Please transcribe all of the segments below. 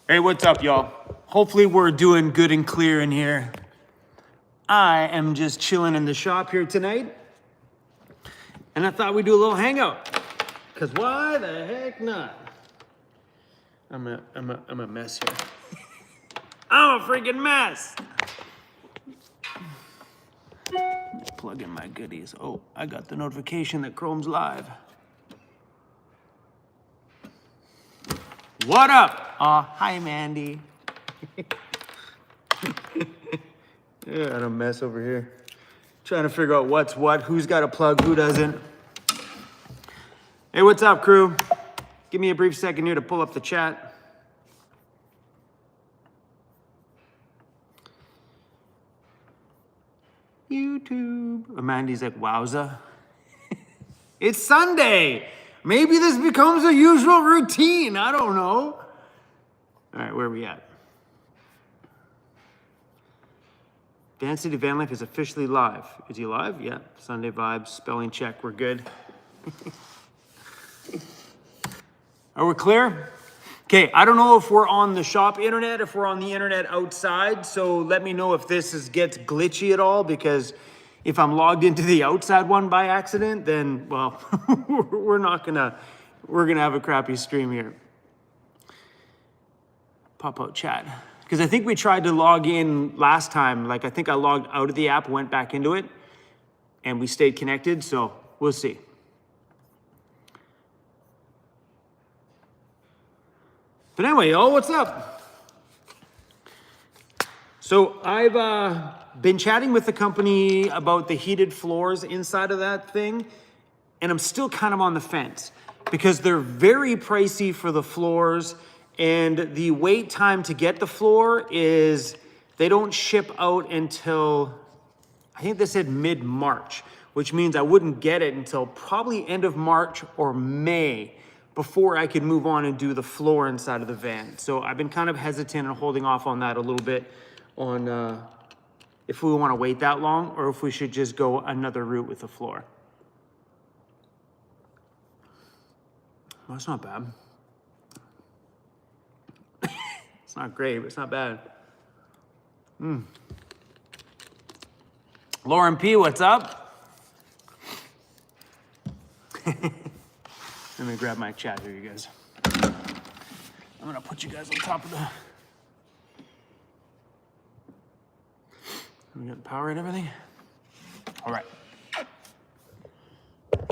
Hey, what's up, y'all? Hopefully we're doing good and clear in here. I am just chilling in the shop here tonight. And I thought we'd do a little hangout. Cause why the heck not? I'm a mess here. I'm a freaking mess. Plug in my goodies. Oh, I got the notification that Chrome's live. What up? Hi, Mandy. Yeah, I'm a mess over here. Trying to figure out what's what, who's got a plug, who doesn't. Hey, what's up, crew? Give me a brief second here to pull up the chat. YouTube. Amanda's like, wowza. It's Sunday. Maybe this becomes a usual routine. I don't know. All right, where are we at? Vancity Vanlife is officially live. Is he live? Yeah. Sunday vibes, spelling check. We're good. Are we clear? Okay, I don't know if we're on the shop internet, if we're on the internet outside, so let me know if this gets glitchy at all, because if I'm logged into the outside one by accident, then, well, we're gonna have a crappy stream here. Pop out chat. Because I think we tried to log in last time, like I think I logged out of the app, went back into it, and we stayed connected, so we'll see. But anyway, y'all, what's up? So I've been chatting with the company about the heated floors inside of that thing, and I'm still kind of on the fence because they're very pricey for the floors, and the wait time to get the floor is, they don't ship out until, I think they said mid-March, which means I wouldn't get it until probably end of March or May, before I could move on and do the floor inside of the van. So I've been kind of hesitant and holding off on that a little bit on if we want to wait that long or if we should just go another route with the floor. Well, that's not bad. It's not great, but it's not bad. Lauren P, what's up? Let me grab my chat here, you guys. I'm gonna put you guys on top of the... We got the power and everything? All right.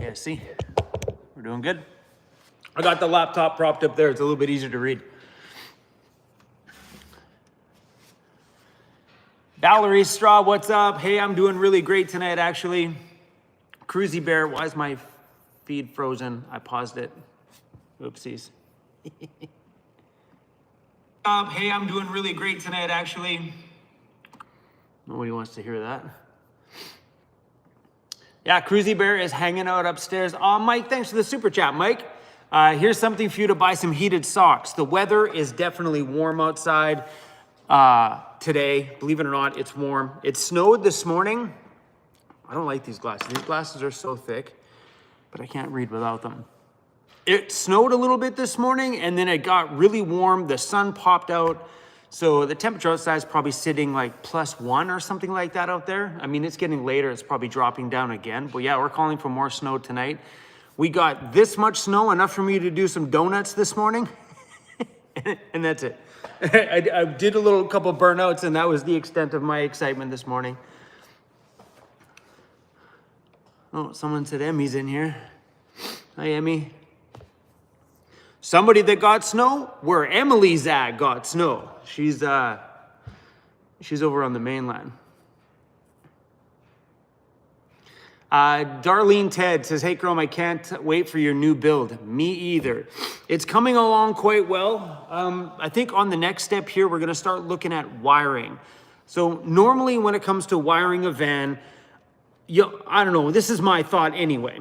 Yeah, see? We're doing good. I got the laptop propped up there. It's a little bit easier to read. Valerie Straw, what's up? Hey, I'm doing really great tonight, actually. Cruisy Bear, why is my feed frozen? I paused it. Oopsies. Hey, I'm doing really great tonight, actually. Nobody wants to hear that. Yeah, Cruisy Bear is hanging out upstairs. Oh, Mike, thanks for the super chat, Mike. Here's something for you to buy some heated socks. The weather is definitely warm outside today. Believe it or not, it's warm. It snowed this morning. I don't like these glasses. These glasses are so thick, but I can't read without them. It snowed a little bit this morning, and then it got really warm. The sun popped out. So the temperature outside is probably sitting like +1 or something like that out there. I mean, it's getting later. It's probably dropping down again. But yeah, we're calling for more snow tonight. We got this much snow, enough for me to do some donuts this morning. And that's it. I did a couple burnouts, and that was the extent of my excitement this morning. Oh, someone said Emmy's in here. Hi, Emmy. Somebody that got snow, where Emily's at got snow. She's over on the mainland. Darlene Ted says, hey, Chrome, I can't wait for your new build. Me either. It's coming along quite well. I think on the next step here, we're going to start looking at wiring. So normally when it comes to wiring a van, I don't know, this is my thought anyway,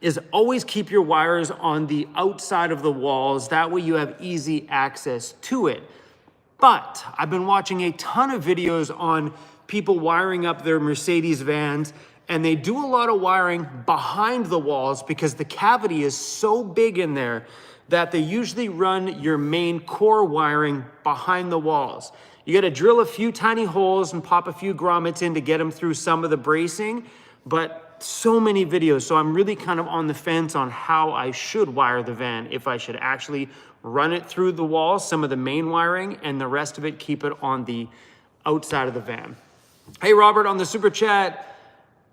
is always keep your wires on the outside of the walls. That way you have easy access to it. But I've been watching a ton of videos on people wiring up their Mercedes vans, and they do a lot of wiring behind the walls because the cavity is so big in there that they usually run your main core wiring behind the walls. You got to drill a few tiny holes and pop a few grommets in to get them through some of the bracing, but so many videos. So I'm really kind of on the fence on how I should wire the van, if I should actually run it through the walls, some of the main wiring, and the rest of it keep it on the outside of the van. Hey, Robert, on the super chat,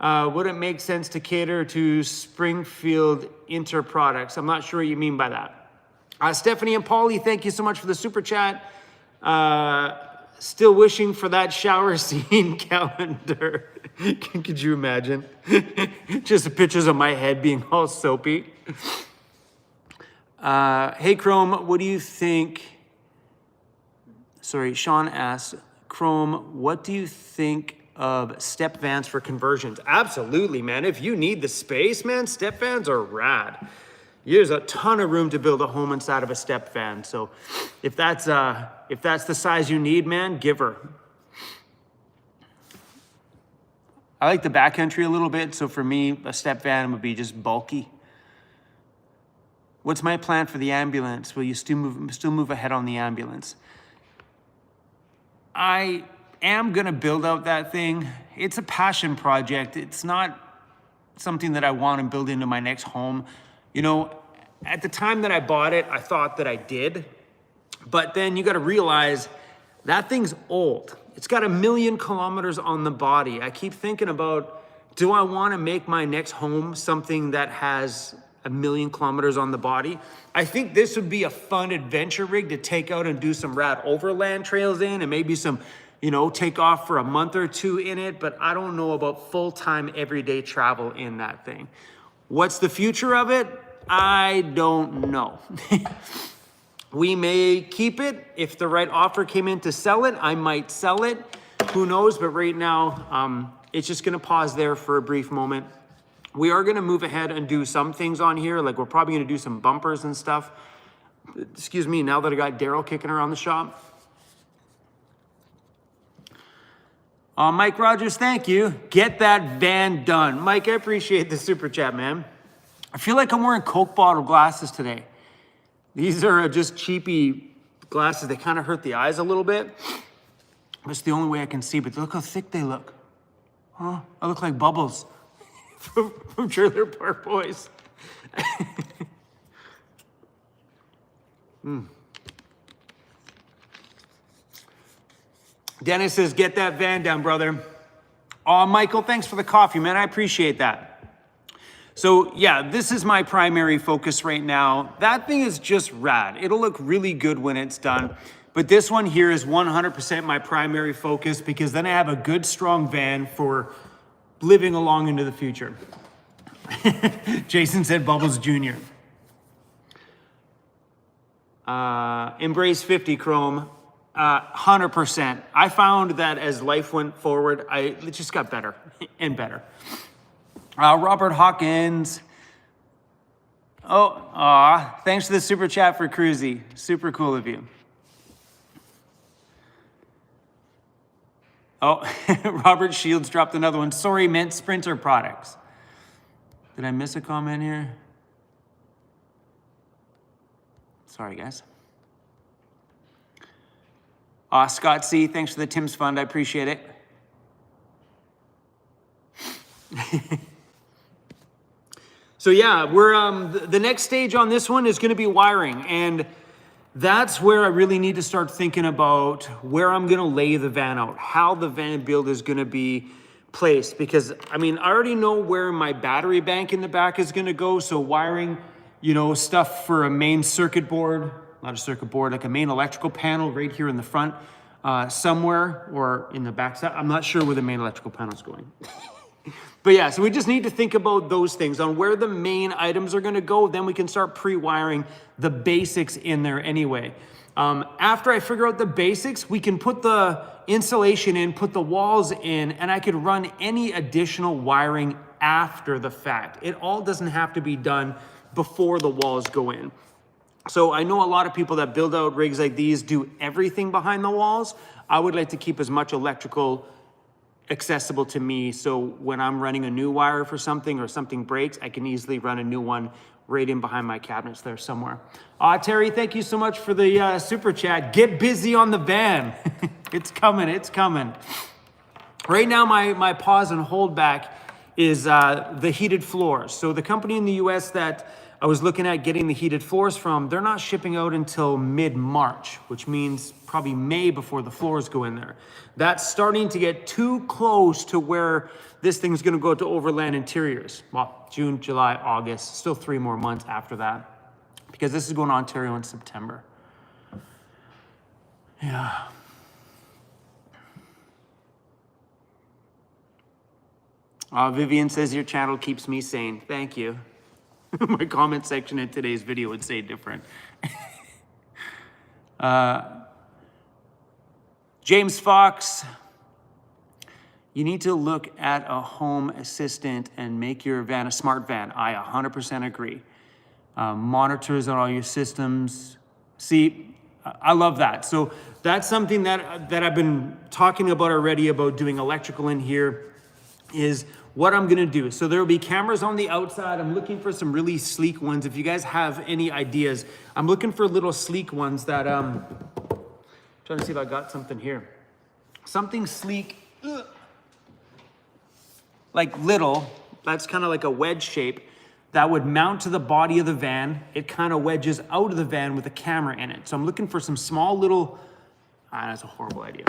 would it make sense to cater to Springfield Inter products? I'm not sure what you mean by that. Stephanie and Paulie, thank you so much for the super chat. Still wishing for that shower scene calendar. Could you imagine? Just the pictures of my head being all soapy. Hey, Chrome, what do you think? Sorry, Sean asks, Chrome, what do you think of step vans for conversions? Absolutely, man. If you need the space, man, step vans are rad. There's a ton of room to build a home inside of a step van. So if that's the size you need, man, give her. I like the backcountry a little bit. So for me, a step van would be just bulky. What's my plan for the ambulance? Will you still move ahead on the ambulance? I am gonna build out that thing. It's a passion project. It's not something that I want to build into my next home. You know, at the time that I bought it, I thought that I did, but then you got to realize that thing's old. It's got 1 million kilometers on the body. I keep thinking about, do I want to make my next home something that has 1 million kilometers on the body? I think this would be a fun adventure rig to take out and do some rad overland trails in, and maybe some, you know, take off for a month or two in it, but I don't know about full-time everyday travel in that thing. What's the future of it? I don't know. We may keep it. If the right offer came in to sell it, I might sell it. Who knows? But right now, it's just gonna pause there for a brief moment. We are gonna move ahead and do some things on here. Like we're probably gonna do some bumpers and stuff. Excuse me, now that I got Daryl kicking around the shop. Mike Rogers, thank you. Get that van done. Mike, I appreciate the super chat, man. I feel like I'm wearing Coke bottle glasses today. These are just cheapy glasses. They kind of hurt the eyes a little bit. That's the only way I can see, but look how thick they look. Huh? I look like Bubbles from Trailer Park Boys. Dennis says, get that van down, brother. Oh, Michael, thanks for the coffee, man. I appreciate that. So yeah, this is my primary focus right now. That thing is just rad. It'll look really good when it's done. But this one here is 100% my primary focus, because then I have a good, strong van for living along into the future. Jason said Bubbles Jr. Embrace 50 Chrome. 100%. I found that as life went forward, it just got better and better. Robert Hawkins. Thanks for the super chat for Cruisy. Super cool of you. Oh, Robert Shields dropped another one. Sorry, meant Sprinter products. Did I miss a comment here? Sorry, guys. Scott C., thanks for the Tim's Fund. I appreciate it. So yeah, we're the next stage on this one is going to be wiring, and that's where I really need to start thinking about where I'm going to lay the van out, how the van build is going to be placed, because I mean, I already know where my battery bank in the back is going to go. So wiring, you know, stuff for a main circuit board, not a circuit board, like a main electrical panel right here in the front somewhere, or in the back side. I'm not sure where the main electrical panel is going. But yeah, so we just need to think about those things on where the main items are going to go. Then we can start pre-wiring the basics in there anyway. After I figure out the basics, we can put the insulation in, put the walls in, and I could run any additional wiring after the fact. It all doesn't have to be done before the walls go in. So I know a lot of people that build out rigs like these do everything behind the walls. I would like to keep as much electrical accessible to me, so when I'm running a new wire for something or something breaks, I can easily run a new one right in behind my cabinets there somewhere. Terry, thank you so much for the super chat. Get busy on the van. It's coming, it's coming. Right now, my pause and hold back is the heated floors. So the company in the US that I was looking at getting the heated floors from, they're not shipping out until mid-March, which means probably May before the floors go in there. That's starting to get too close to where this thing's gonna go to Overland Interiors. Well, June, July, August, still 3 more months after that, because this is going to Ontario in September. Yeah. Vivian says your channel keeps me sane. Thank you. My comment section in today's video would say different. James Fox, you need to look at a home assistant and make your van a smart van. I 100% agree. Monitors on all your systems. See, I love that. So that's something that I've been talking about already, about doing electrical in here, is what I'm gonna do. So there will be cameras on the outside. I'm looking for some really sleek ones. If you guys have any ideas, I'm looking for little sleek ones that, trying to see if I got something here. Something sleek, like little, that's kind of like a wedge shape that would mount to the body of the van. It kind of wedges out of the van with a camera in it. So I'm looking for some small little, that's a horrible idea.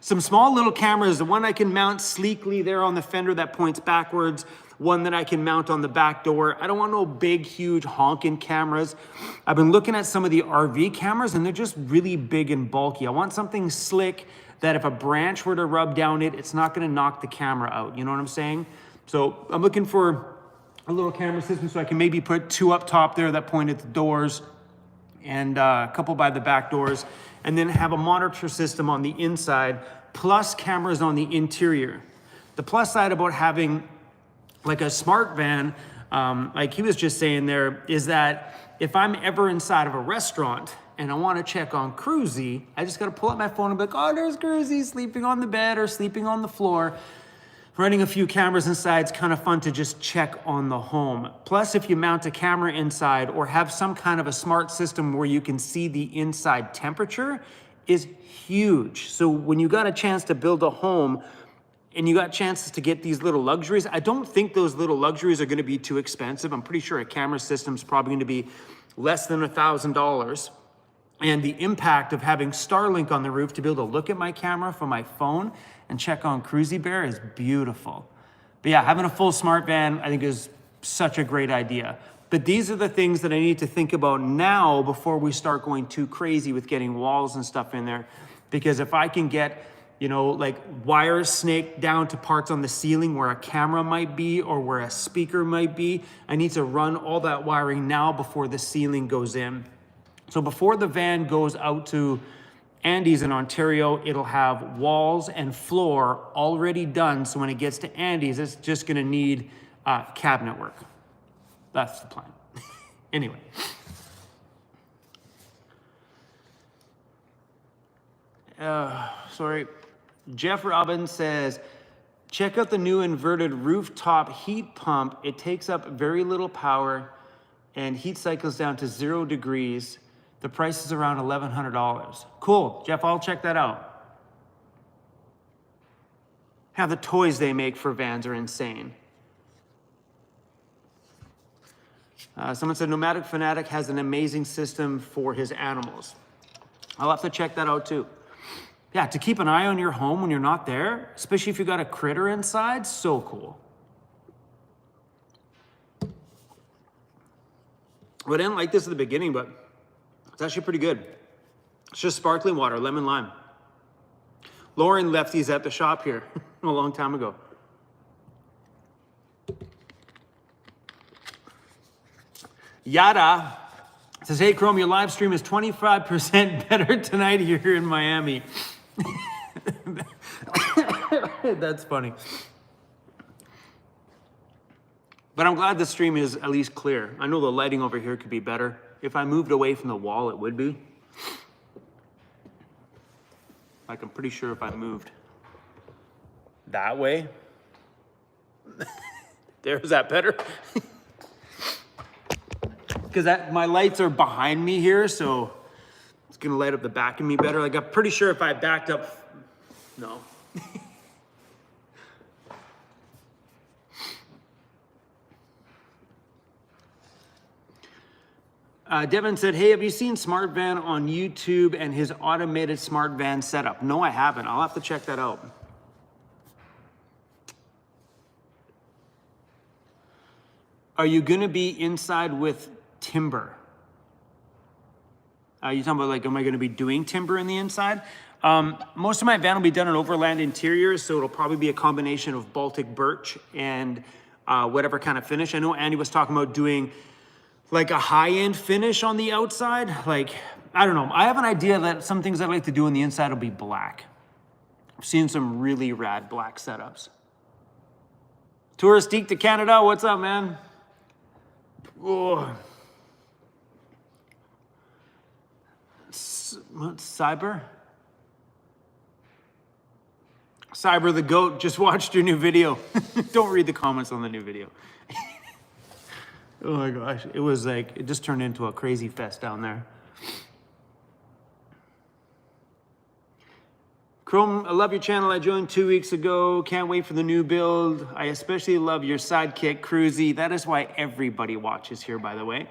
Some small little cameras, the one I can mount sleekly there on the fender that points backwards, one that I can mount on the back door. I don't want no big, huge honking cameras. I've been looking at some of the RV cameras and they're just really big and bulky. I want something slick that if a branch were to rub down it, it's not gonna knock the camera out. You know what I'm saying? So I'm looking for a little camera system so I can maybe put 2 up top there that point at the doors and a couple by the back doors, and then have a monitor system on the inside, plus cameras on the interior. The plus side about having like a smart van, like he was just saying there, is that if I'm ever inside of a restaurant and I wanna check on Cruisy, I just gotta pull up my phone and be like, oh, there's Cruisy sleeping on the bed or sleeping on the floor. Running a few cameras inside is kind of fun to just check on the home. Plus, if you mount a camera inside or have some kind of a smart system where you can see the inside temperature, is huge. So when you got a chance to build a home and you got chances to get these little luxuries, I don't think those little luxuries are gonna be too expensive. I'm pretty sure a camera system is probably gonna be less than $1,000. And the impact of having Starlink on the roof to be able to look at my camera from my phone and check on Cruisy Bear is beautiful. But yeah, having a full smart van, I think is such a great idea. But these are the things that I need to think about now before we start going too crazy with getting walls and stuff in there. Because if I can get, you know, like wires snaked down to parts on the ceiling where a camera might be or where a speaker might be, I need to run all that wiring now before the ceiling goes in. So before the van goes out to Andy's in Ontario, it'll have walls and floor already done. So when it gets to Andy's, it's just gonna need cabinet work. That's the plan. Anyway. Sorry. Jeff Robbins says, check out the new inverted rooftop heat pump. It takes up very little power and heat cycles down to 0 degrees. The price is around $1,100. Cool, Jeff, I'll check that out. Yeah, the toys they make for vans are insane. Someone said Nomadic Fanatic has an amazing system for his animals. I'll have to check that out too. Yeah, to keep an eye on your home when you're not there, especially if you got a critter inside, so cool. Well, I didn't like this at the beginning, but it's actually pretty good. It's just sparkling water, lemon lime. Lauren left these at the shop here a long time ago. Yada says, hey Chrome, your live stream is 25% better tonight here in Miami. That's funny. But I'm glad the stream is at least clear. I know the lighting over here could be better. If I moved away from the wall, it would be. Like, I'm pretty sure if I moved that way. There's that better. because my lights are behind me here, so it's gonna light up the back of me better. Like, I'm pretty sure if I backed up, no. Devin said, hey, have you seen Smart Van on YouTube and his automated Smart Van setup? No, I haven't. I'll have to check that out. Are you gonna be inside with timber? You talking about like, am I gonna be doing timber in the inside? Most of my van will be done in overland interiors, so it'll probably be a combination of Baltic birch and whatever kind of finish. I know Andy was talking about doing like a high-end finish on the outside. Like, I don't know. I have an idea that some things I'd like to do on the inside will be black. I've seen some really rad black setups. Touristique to Canada, what's up, man? Oh. Cyber? Cyber the goat just watched your new video. Don't read the comments on the new video. Oh my gosh, it was like, it just turned into a crazy fest down there. Chrome, I love your channel. I joined 2 weeks ago. Can't wait for the new build. I especially love your sidekick, Cruisy. That is why everybody watches here, by the way.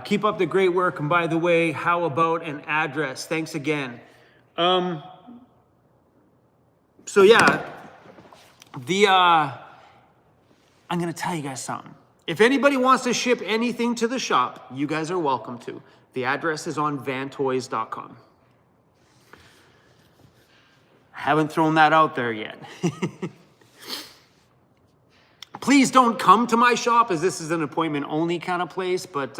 Keep up the great work. And by the way, how about an address? Thanks again. So yeah, I'm gonna tell you guys something. If anybody wants to ship anything to the shop, you guys are welcome to. The address is on vantoys.com. Haven't thrown that out there yet. Please don't come to my shop, as this is an appointment only kind of place. But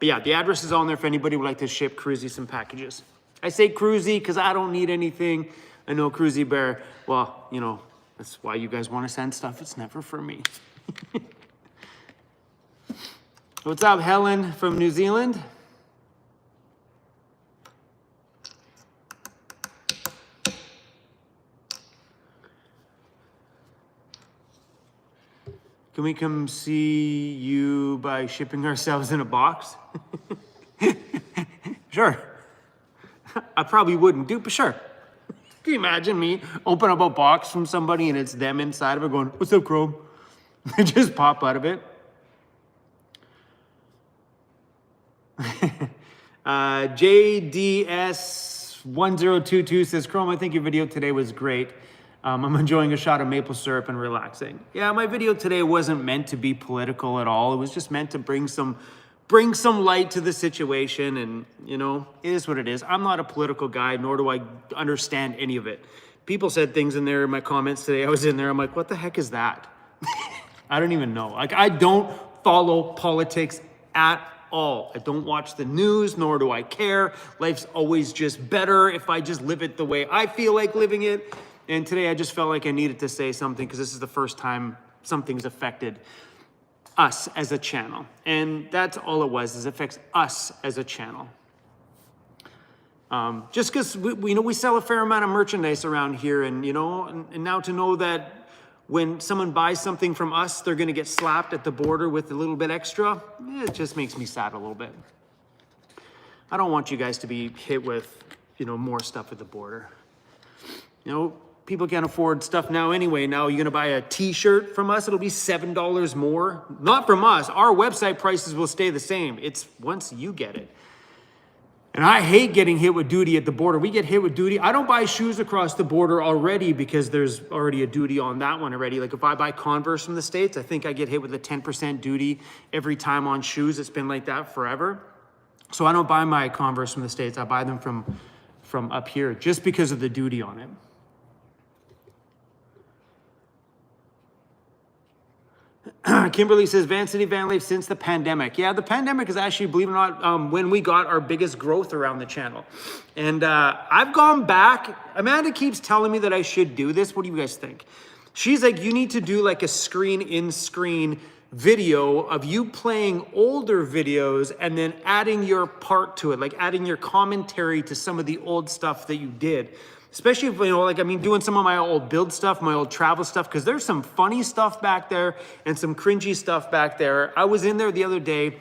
yeah, the address is on there if anybody would like to ship Cruisy some packages. I say Cruisy because I don't need anything. I know Cruisy Bear, well, you know, that's why you guys want to send stuff. It's never for me. What's up, Helen from New Zealand? Can we come see you by shipping ourselves in a box? Sure. I probably wouldn't do, but sure. Can you imagine me open up a box from somebody and it's them inside of it going, what's up, Chrome? They just pop out of it. JDS1022 says, Chrome, I think your video today was great. I'm enjoying a shot of maple syrup and relaxing. Yeah, my video today wasn't meant to be political at all. It was just meant to bring some light to the situation, and you know, it is what it is. I'm not a political guy, nor do I understand any of it. People said things in there in my comments today. I was in there, I'm like, what the heck is that? I don't even know. Like, I don't follow politics at all. I don't watch the news, nor do I care. Life's always just better if I just live it the way I feel like living it. And today I just felt like I needed to say something because this is the first time something's affected us as a channel. And that's all it was, is it affects us as a channel. Just because we know we sell a fair amount of merchandise around here, and you know, and now to know that when someone buys something from us, they're gonna get slapped at the border with a little bit extra, it just makes me sad a little bit. I don't want you guys to be hit with, you know, more stuff at the border. You know, people can't afford stuff now anyway. Now you're gonna buy a t-shirt from us, it'll be $7 more. Not from us, our website prices will stay the same. It's once you get it. And I hate getting hit with duty at the border. We get hit with duty. I don't buy shoes across the border already because there's already a duty on that one already. Like if I buy Converse from the States, I think I get hit with a 10% duty every time on shoes. It's been like that forever. So I don't buy my Converse from the States. I buy them from up here just because of the duty on it. Kimberly says, Vancity Vanlife since the pandemic. Yeah, the pandemic is actually, believe it or not, when we got our biggest growth around the channel. And I've gone back. Amanda keeps telling me that I should do this. What do you guys think? She's like, you need to do like a screen-in-screen video of you playing older videos and then adding your part to it, like adding your commentary to some of the old stuff that you did. Especially if, you know, like, I mean, doing some of my old build stuff, my old travel stuff, because there's some funny stuff back there and some cringy stuff back there. I was in there the other day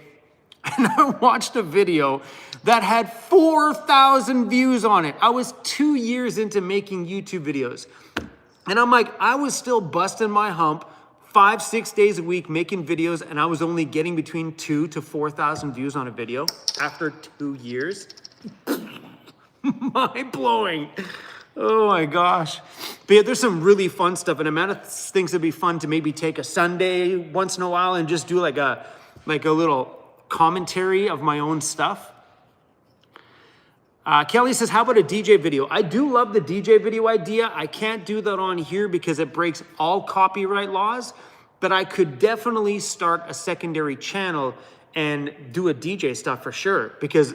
and I watched a video that had 4,000 views on it. I was 2 years into making YouTube videos. And I'm like, I was still busting my hump 5-6 days a week making videos, and I was only getting between 2,000 to 4,000 views on a video after 2 years. Mind blowing. Oh my gosh. But yeah, there's some really fun stuff, and Amanda thinks it'd be fun to maybe take a Sunday once in a while and just do like a little commentary of my own stuff. Kelly says, how about a DJ video? I do love the DJ video idea. I can't do that on here because it breaks all copyright laws, but I could definitely start a secondary channel and do a DJ stuff for sure. Because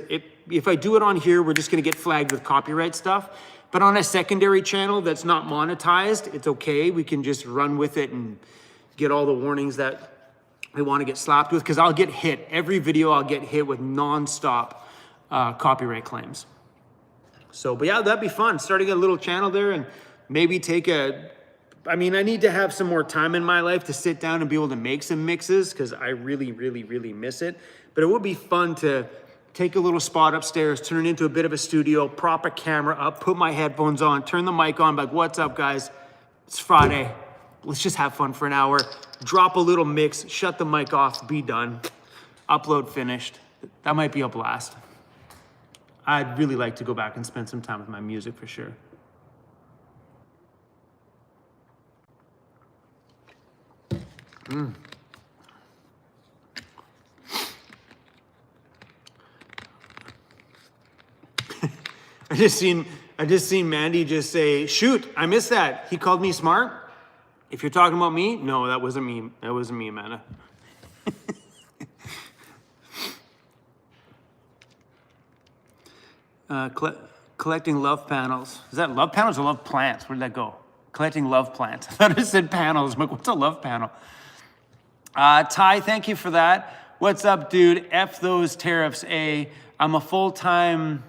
if I do it on here, we're just gonna get flagged with copyright stuff. But on a secondary channel that's not monetized, it's okay. We can just run with it and get all the warnings that we wanna get slapped with, because I'll get hit. Every video I'll get hit with nonstop copyright claims. So, but yeah, that'd be fun. Starting a little channel there and maybe I need to have some more time in my life to sit down and be able to make some mixes, because I really, really, really miss it. But it would be fun to take a little spot upstairs, turn it into a bit of a studio, prop a camera up, put my headphones on, turn the mic on, like, what's up, guys? It's Friday. Let's just have fun for an hour. Drop a little mix, shut the mic off, be done. Upload finished. That might be a blast. I'd really like to go back and spend some time with my music for sure. I just seen Mandy just say, shoot, I missed that. He called me smart. If you're talking about me, no, that wasn't me. That wasn't me, Amanda. Collecting love panels. Is that love panels or love plants? Where did that go? Collecting love plants. I thought it said panels. I'm like, what's a love panel? Ty, thank you for that. What's up, dude? F those tariffs, I'm a full-time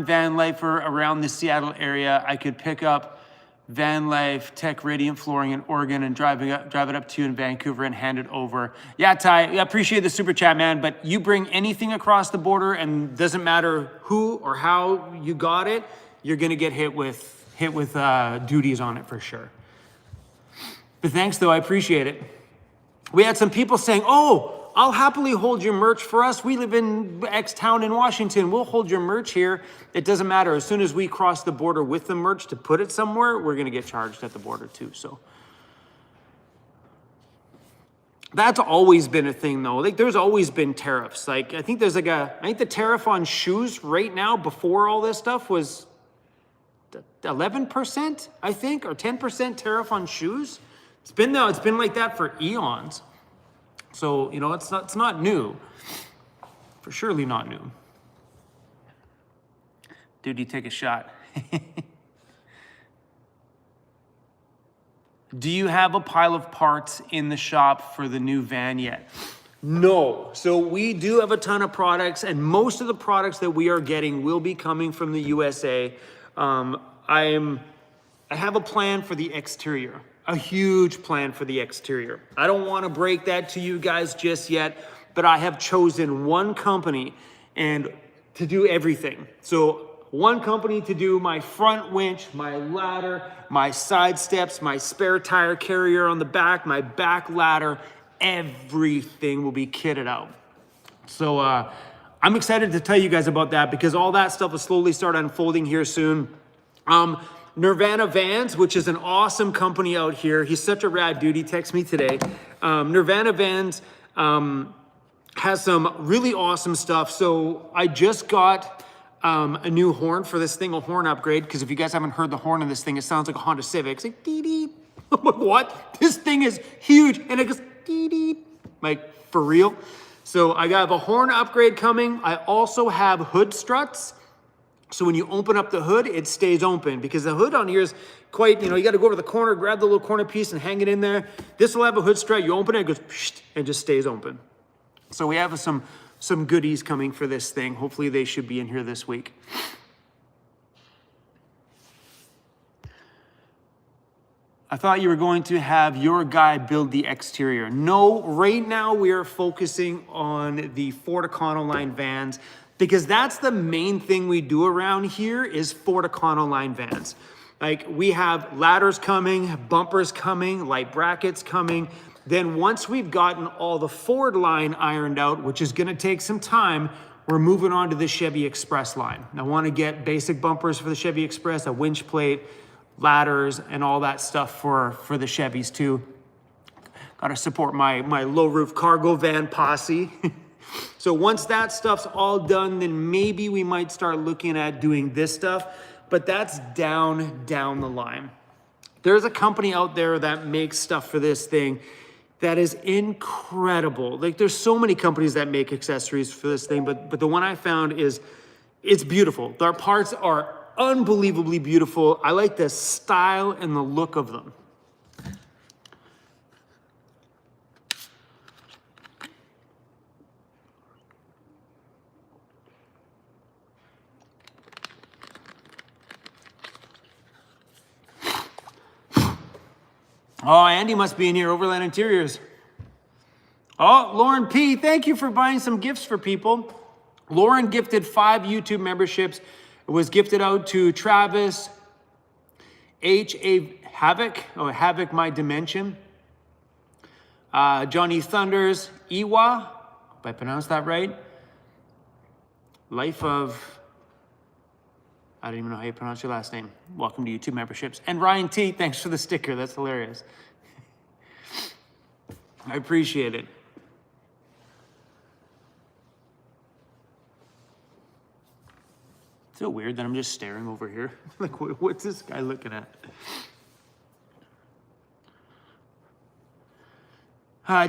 van lifer around the Seattle area. I could pick up Van Life Tech Radiant Flooring in Oregon and drive it up to you in Vancouver and hand it over. Yeah, Ty, I appreciate the super chat, man, but you bring anything across the border and doesn't matter who or how you got it, you're gonna get hit with duties on it for sure. But thanks though, I appreciate it. We had some people saying, oh, I'll happily hold your merch for us. We live in X town in Washington. We'll hold your merch here. It doesn't matter. As soon as we cross the border with the merch to put it somewhere, we're going to get charged at the border too. So that's always been a thing though. Like there's always been tariffs. Like I think I think the tariff on shoes right now before all this stuff was 11%, I think, or 10% tariff on shoes. It's been like that for eons. So, you know, it's not new. For surely not new. Dude, you take a shot. Do you have a pile of parts in the shop for the new van yet? No. So we do have a ton of products, and most of the products that we are getting will be coming from the USA. I have a plan for the exterior. A huge plan for the exterior. I don't want to break that to you guys just yet, but I have chosen one company and to do everything. So one company to do my front winch, my ladder, my side steps, my spare tire carrier on the back, my back ladder, everything will be kitted out. So I'm excited to tell you guys about that because all that stuff will slowly start unfolding here soon. Nirvana Vans, which is an awesome company out here. He's such a rad dude. He texted me today. Nirvana Vans has some really awesome stuff. So I just got a new horn for this thing, a horn upgrade, because if you guys haven't heard the horn of this thing, it sounds like a Honda Civic. It's like, dee-dee. I'm like, what? This thing is huge. And it goes, dee-dee. Like, for real. So I got a horn upgrade coming. I also have hood struts. So when you open up the hood, it stays open because the hood on here is quite, you got to go over the corner, grab the little corner piece and hang it in there. This will have a hood strut. You open it, it goes and just stays open. So we have some goodies coming for this thing. Hopefully they should be in here this week. I thought you were going to have your guy build the exterior. No, right now we are focusing on the Ford Econoline vans because that's the main thing we do around here is Ford Econoline vans. Like we have ladders coming, bumpers coming, light brackets coming. Then once we've gotten all the Ford line ironed out, which is gonna take some time, we're moving on to the Chevy Express line. I wanna get basic bumpers for the Chevy Express, a winch plate, ladders, and all that stuff for the Chevys too. Gotta support my low roof cargo van posse. So once that stuff's all done, then maybe we might start looking at doing this stuff, but that's down the line. There's a company out there that makes stuff for this thing that is incredible. Like there's so many companies that make accessories for this thing, but the one I found it's beautiful. Their parts are unbelievably beautiful. I like the style and the look of them. Oh, Andy must be in here, Overland Interiors. Oh, Lauren P, thank you for buying some gifts for people. Lauren gifted 5 YouTube memberships. It was gifted out to Travis, H.A. Havoc, or Havoc My Dimension, Johnny Thunders, Iwa, hope I pronounced that right, Life of, I don't even know how you pronounce your last name. Welcome to YouTube memberships. And Ryan T, thanks for the sticker, that's hilarious. I appreciate it. It's so weird that I'm just staring over here. Like, what's this guy looking at?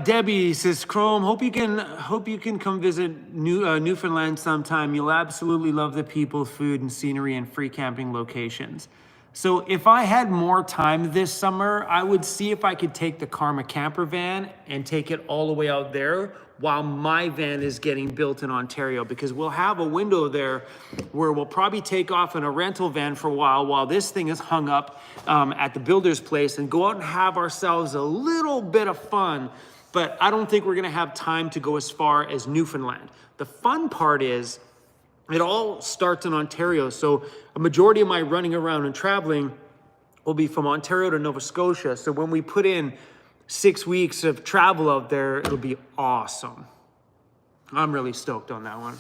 Debbie says, Chrome, hope you can come visit Newfoundland sometime. You'll absolutely love the people, food, and scenery and free camping locations. So if I had more time this summer, I would see if I could take the Karma camper van and take it all the way out there while my van is getting built in Ontario, because we'll have a window there where we'll probably take off in a rental van for a while this thing is hung up at the builder's place and go out and have ourselves a little bit of fun. But I don't think we're gonna have time to go as far as Newfoundland. The fun part is it all starts in Ontario. So a majority of my running around and traveling will be from Ontario to Nova Scotia. So when we put in 6 weeks of travel out there, it'll be awesome. I'm really stoked on that one.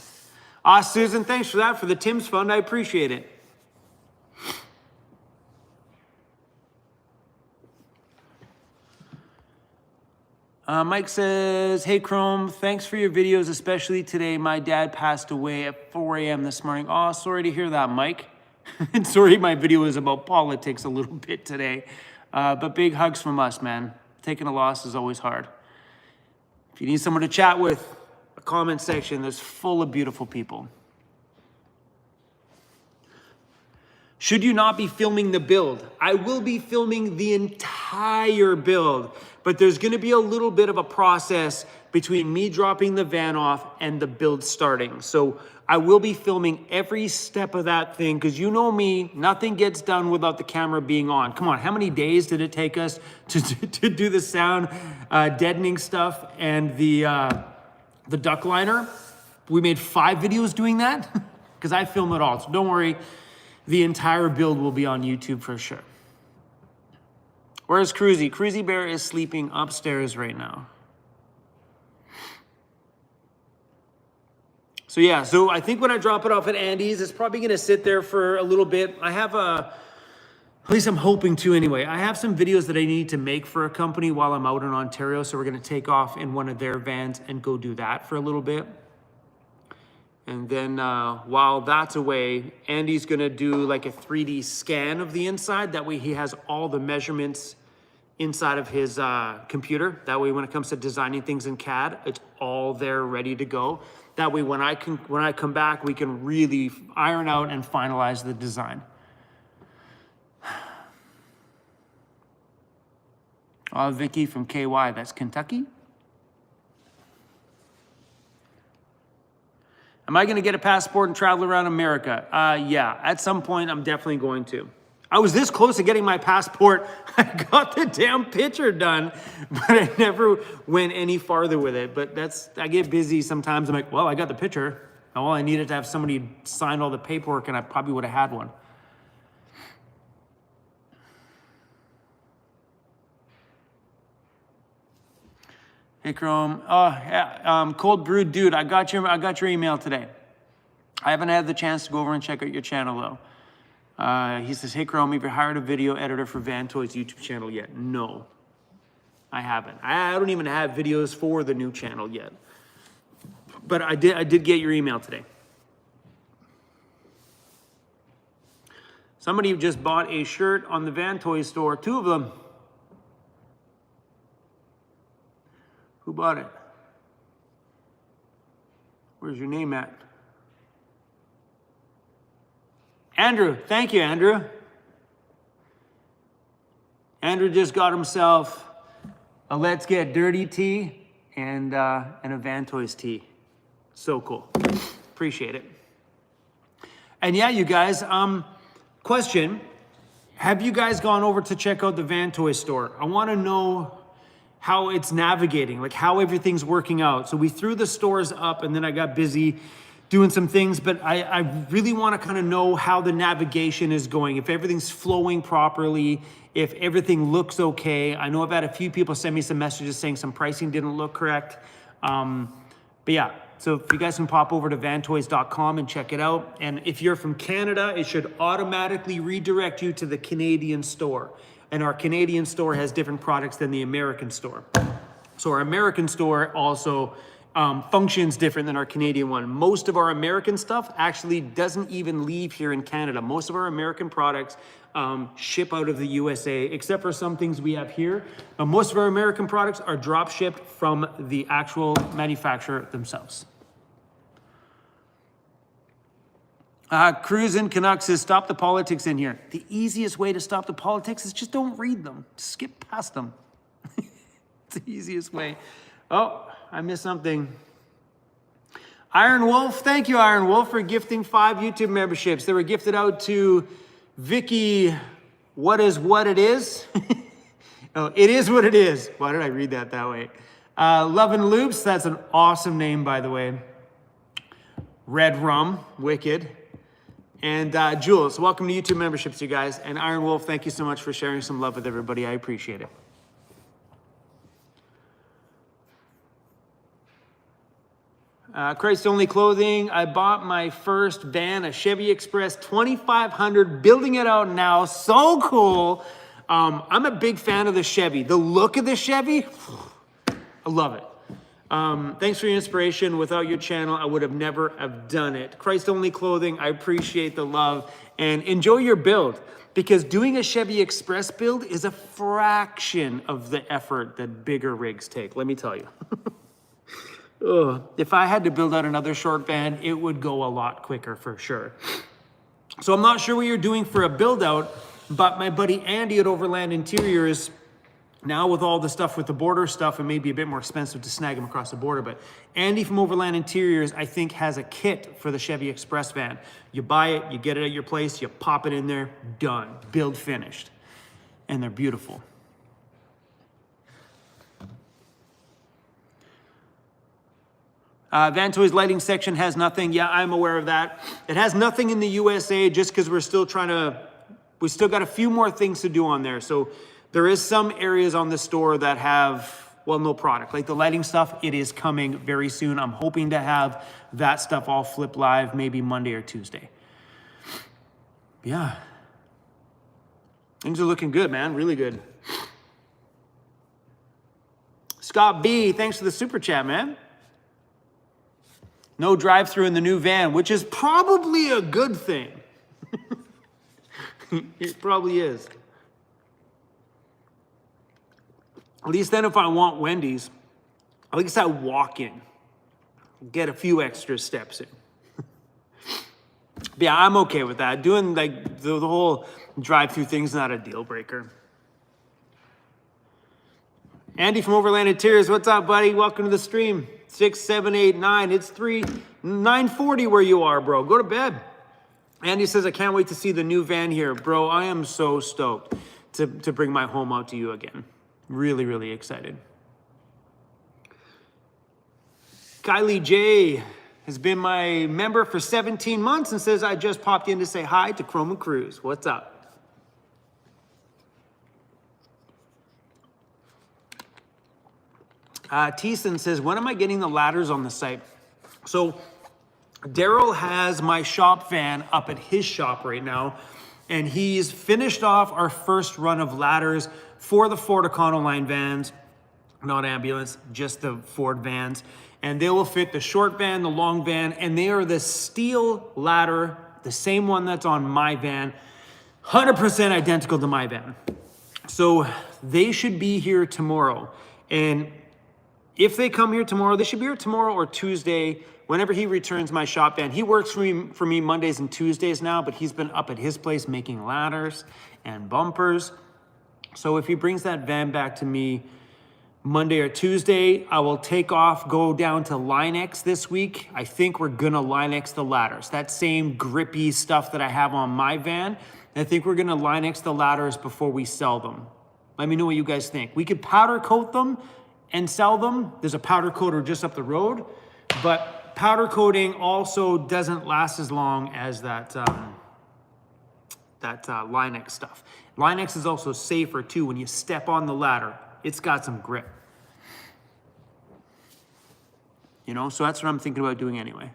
Susan, thanks for that, for the Tim's Fund. I appreciate it. Mike says, hey Chrome, thanks for your videos, especially today. My dad passed away at 4 a.m. this morning. Oh, sorry to hear that, Mike. And sorry my video is about politics a little bit today. But big hugs from us, man. Taking a loss is always hard. If you need someone to chat with, a comment section is full of beautiful people. Should you not be filming the build? I will be filming the entire build, but there's gonna be a little bit of a process between me dropping the van off and the build starting. So I will be filming every step of that thing, because you know me, nothing gets done without the camera being on. Come on, how many days did it take us to do the sound deadening stuff and the duct liner? We made 5 videos doing that, because I film it all. So don't worry, the entire build will be on YouTube for sure. Where's Cruisy? Cruisy Bear is sleeping upstairs right now. So yeah, so I think when I drop it off at Andy's, it's probably gonna sit there for a little bit. I have at least I'm hoping to anyway. I have some videos that I need to make for a company while I'm out in Ontario. So we're gonna take off in one of their vans and go do that for a little bit. And then while that's away, Andy's gonna do like a 3D scan of the inside. That way he has all the measurements inside of his computer. That way when it comes to designing things in CAD, it's all there ready to go. That way when I come back, we can really iron out and finalize the design. Oh, Vicky from KY, that's Kentucky. Am I gonna get a passport and travel around America? Yeah, at some point I'm definitely going to. I was this close to getting my passport. I got the damn picture done, but I never went any farther with it. But I get busy sometimes. I'm like, well, I got the picture. All I needed to have somebody sign all the paperwork, and I probably would have had one. Hey, Chrome. Oh, yeah. Cold Brewed Dude, I got your email today. I haven't had the chance to go over and check out your channel, though. He says, hey, Chrome, have you hired a video editor for Vantoy's YouTube channel yet? No, I haven't. I don't even have videos for the new channel yet. But I did get your email today. Somebody just bought a shirt on the Vantoy store, 2 of them. Who bought it? Where's your name at? Andrew, thank you, Andrew. Andrew just got himself a Let's Get Dirty tee and a Vantoy's tee. So cool. Appreciate it. And yeah, you guys, question. Have you guys gone over to check out the Vantoy store? I want to know how it's navigating, like how everything's working out. So we threw the stores up and then I got busy doing some things, but I really want to kind of know how the navigation is going, if everything's flowing properly, if everything looks okay. I know I've had a few people send me some messages saying some pricing didn't look correct. But yeah, so if you guys can pop over to vantoys.com and check it out. And if you're from Canada, it should automatically redirect you to the Canadian store. And our Canadian store has different products than the American store. So our American store also functions different than our Canadian one. Most of our American stuff actually doesn't even leave here in Canada. Most of our American products ship out of the USA, except for some things we have here. But most of our American products are drop shipped from the actual manufacturer themselves. Cruising Canucks says, stop the politics in here. The easiest way to stop the politics is just don't read them. Skip past them. It's the easiest way. Oh, I missed something. Iron Wolf, thank you, Iron Wolf, for gifting 5 YouTube memberships. They were gifted out to Vicky. What is what it is? Oh, it is what it is. Why did I read that way? Love and Loops, that's an awesome name, by the way. Red Rum, wicked. And Jules, welcome to YouTube memberships, you guys. And Iron Wolf, thank you so much for sharing some love with everybody. I appreciate it. Christ Only Clothing, I bought my first van, a Chevy Express 2500, building it out now. So cool. I'm a big fan of the Chevy. The look of the Chevy, I love it. Thanks for your inspiration. Without your channel, I would have never have done it. Christ Only Clothing, I appreciate the love and enjoy your build, because doing a Chevy Express build is a fraction of the effort that bigger rigs take. Let me tell you. If I had to build out another short van, it would go a lot quicker for sure. So I'm not sure what you're doing for a build out, but my buddy Andy at Overland Interiors, now with all the stuff with the border stuff, it may be a bit more expensive to snag him across the border, but Andy from Overland Interiors, I think, has a kit for the Chevy Express van. You buy it, you get it at your place, you pop it in there, done, build finished. And they're beautiful. Vantoy's lighting section has nothing. Yeah, I'm aware of that. It has nothing in the USA just because we still got a few more things to do on there. So there is some areas on the store that have, well, no product. Like the lighting stuff, it is coming very soon. I'm hoping to have that stuff all flip live maybe Monday or Tuesday. Yeah. Things are looking good, man. Really good. Scott B, thanks for the super chat, man. No drive-through in the new van, which is probably a good thing. It probably is. At least then if I want Wendy's, at least I walk in, get a few extra steps in. But yeah, I'm okay with that. Doing like the whole drive-through thing's not a deal breaker. Andy from Overland Interiors, what's up, buddy? Welcome to the stream. 6, 7, 8, 9. It's 9:40 where you are, bro. Go to bed. Andy says, I can't wait to see the new van here. Bro, I am so stoked to bring my home out to you again. Really, really excited. Kylie J has been my member for 17 months and says, I just popped in to say hi to Chrome and Cruise. What's up? Teeson says, when am I getting the ladders on the site? So Daryl has my shop van up at his shop right now, and he's finished off our first run of ladders for the Ford Econoline vans, not ambulance, just the Ford vans. And they will fit the short van, the long van, and they are the steel ladder, the same one that's on my van, 100% identical to my van. So they should be here tomorrow. And if they come here tomorrow, they should be here tomorrow or Tuesday, whenever he returns my shop van. He works for me Mondays and Tuesdays now, but he's been up at his place making ladders and bumpers. So if he brings that van back to me Monday or Tuesday, I will take off, go down to Line-X this week. I think we're gonna Line-X the ladders. That same grippy stuff that I have on my van, I think we're gonna Line-X the ladders before we sell them. Let me know what you guys think. We could powder coat them and sell them. There's a powder coater just up the road, but powder coating also doesn't last as long as that Line-X stuff. Line-X is also safer too. When you step on the ladder, it's got some grip. You know, so that's what I'm thinking about doing anyway.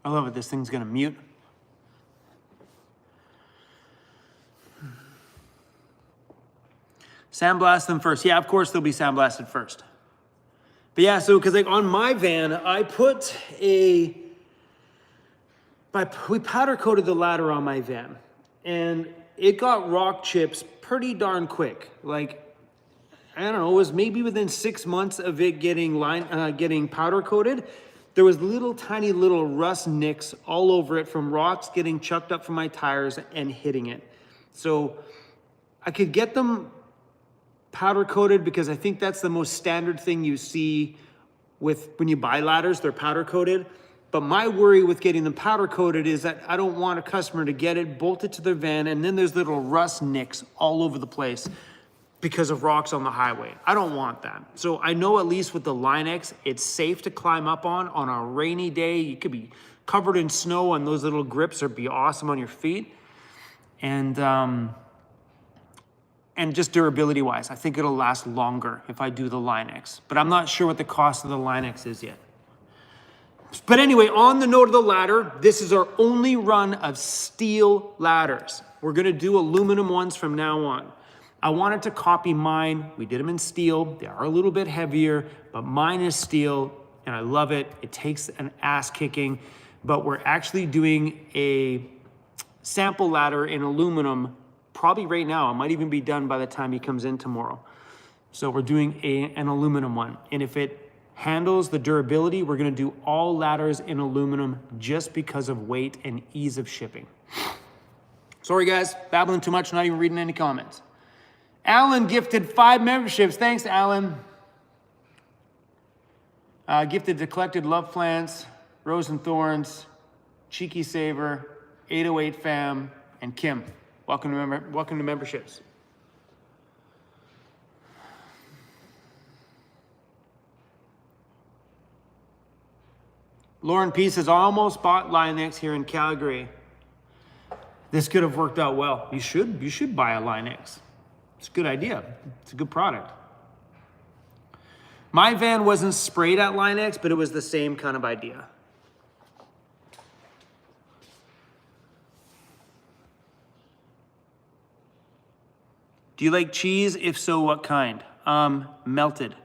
I love it. This thing's gonna mute. Sandblast them first. Yeah, of course they'll be sandblasted first. But yeah, so because like on my van, we powder coated the ladder on my van, and it got rock chips pretty darn quick. Like, I don't know, it was maybe within 6 months of it getting powder coated. There was tiny little rust nicks all over it from rocks getting chucked up from my tires and hitting it. So I could get them powder coated because I think that's the most standard thing you see when you buy ladders, they're powder coated. But my worry with getting them powder coated is that I don't want a customer to get it bolted to their van and then there's little rust nicks all over the place because of rocks on the highway. I don't want that. So I know at least with the Line-X, it's safe to climb up on a rainy day. You could be covered in snow and those little grips would be awesome on your feet. And just durability wise, I think it'll last longer if I do the Line-X. But I'm not sure what the cost of the Line-X is yet. But anyway, on the note of the ladder, this is our only run of steel ladders. We're gonna do aluminum ones from now on. I wanted to copy mine. We did them in steel. They are a little bit heavier, but mine is steel and I love it. It takes an ass kicking, but we're actually doing a sample ladder in aluminum probably right now. It might even be done by the time he comes in tomorrow. So we're doing an aluminum one. And if it handles the durability, we're gonna do all ladders in aluminum just because of weight and ease of shipping. Sorry guys, babbling too much, not even reading any comments. Alan gifted 5 memberships. Thanks, Alan. Gifted to Collected Love Plants, Rose and Thorns, Cheeky Saver, 808 Fam, and Kim. Welcome to memberships. Lauren P says, I almost bought Line-X here in Calgary. This could have worked out well. You should buy a Line-X. It's a good idea. It's a good product. My van wasn't sprayed at Line-X, but it was the same kind of idea. Do you like cheese? If so, what kind? Melted.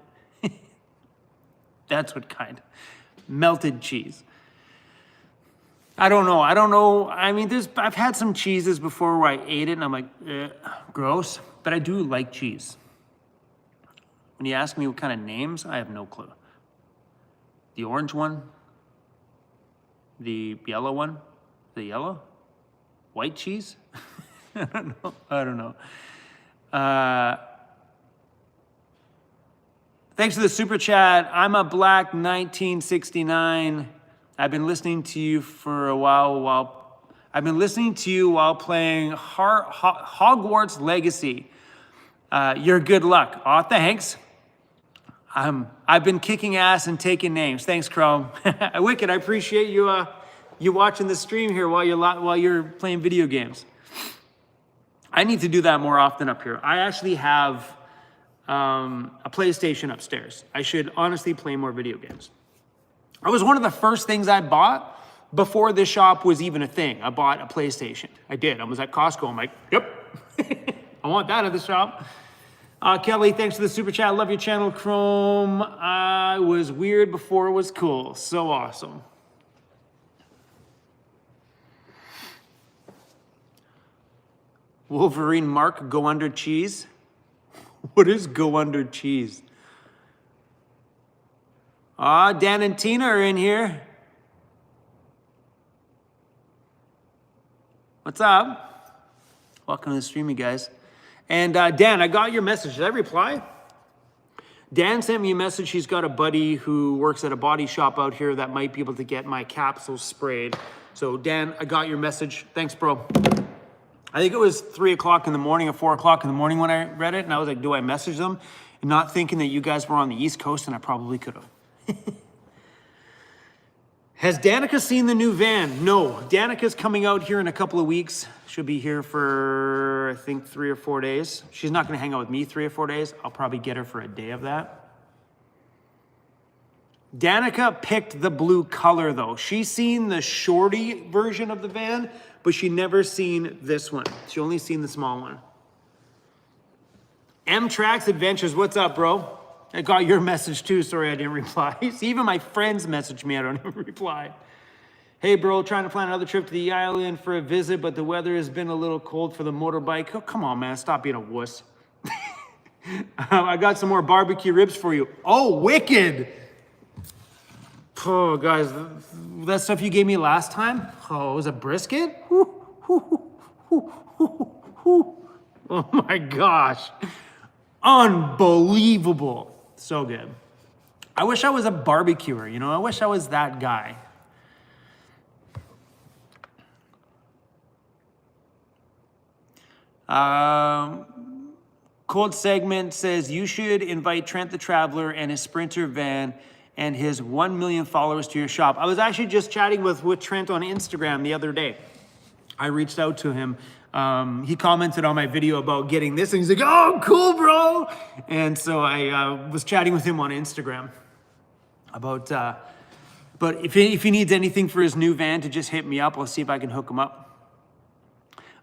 That's what kind. Melted cheese. I don't know. I mean, I've had some cheeses before where I ate it and I'm like, gross. But I do like cheese. When you ask me what kind of names, I have no clue. The orange one? The yellow one? The yellow? White cheese? I don't know. Thanks for the super chat. I'm a Black 1969. I've been listening to you for a while I've been listening to you while playing Hogwarts Legacy. Your good luck. Aw, thanks. I've been kicking ass and taking names. Thanks, Chrome. Wicked, I appreciate you you watching the stream here while you're playing video games. I need to do that more often up here. I actually have a PlayStation upstairs. I should honestly play more video games. It was one of the first things I bought before this shop was even a thing. I bought a PlayStation. I did. I was at Costco. I'm like, yep, I want that at the shop. Kelly, thanks for the super chat. Love your channel, Chrome. I was weird before it was cool. So awesome. Wolverine Mark, go under cheese. What is go under cheese? Dan and Tina are in here. What's up? Welcome to the stream, you guys. And Dan, I got your message. Did I reply? Dan sent me a message. He's got a buddy who works at a body shop out here that might be able to get my capsules sprayed. So Dan, I got your message. Thanks, bro. I think it was 3 o'clock in the morning or 4 o'clock in the morning when I read it. And I was like, do I message them? And not thinking that you guys were on the East Coast, and I probably could have. Has Danica seen the new van? No. Danica's coming out here in a couple of weeks. She'll be here for, I think, 3 or 4 days. She's not going to hang out with me 3 or 4 days. I'll probably get her for a day of that. Danica picked the blue color, though. She's seen the shorty version of the van, but she never seen this one. She only seen the small one. M-Trax Adventures, what's up, bro? I got your message too. Sorry I didn't reply. See, even my friends message me. I don't even reply. Hey, bro, trying to plan another trip to the island for a visit, but the weather has been a little cold for the motorbike. Oh, come on, man. Stop being a wuss. I got some more barbecue ribs for you. Oh, wicked. Oh, guys, that stuff you gave me last time? Oh, it was a brisket? Oh, my gosh. Unbelievable. So good. I wish I was a barbecuer, you know? I wish I was that guy. Cold Segment says, you should invite Trent the Traveler and his Sprinter van and his 1 million followers to your shop. I was actually just chatting with Trent on Instagram the other day. I reached out to him. He commented on my video about getting this, and he's like, oh, cool, bro. And so I was chatting with him on Instagram about, but if he needs anything for his new van, to just hit me up. I'll see if I can hook him up.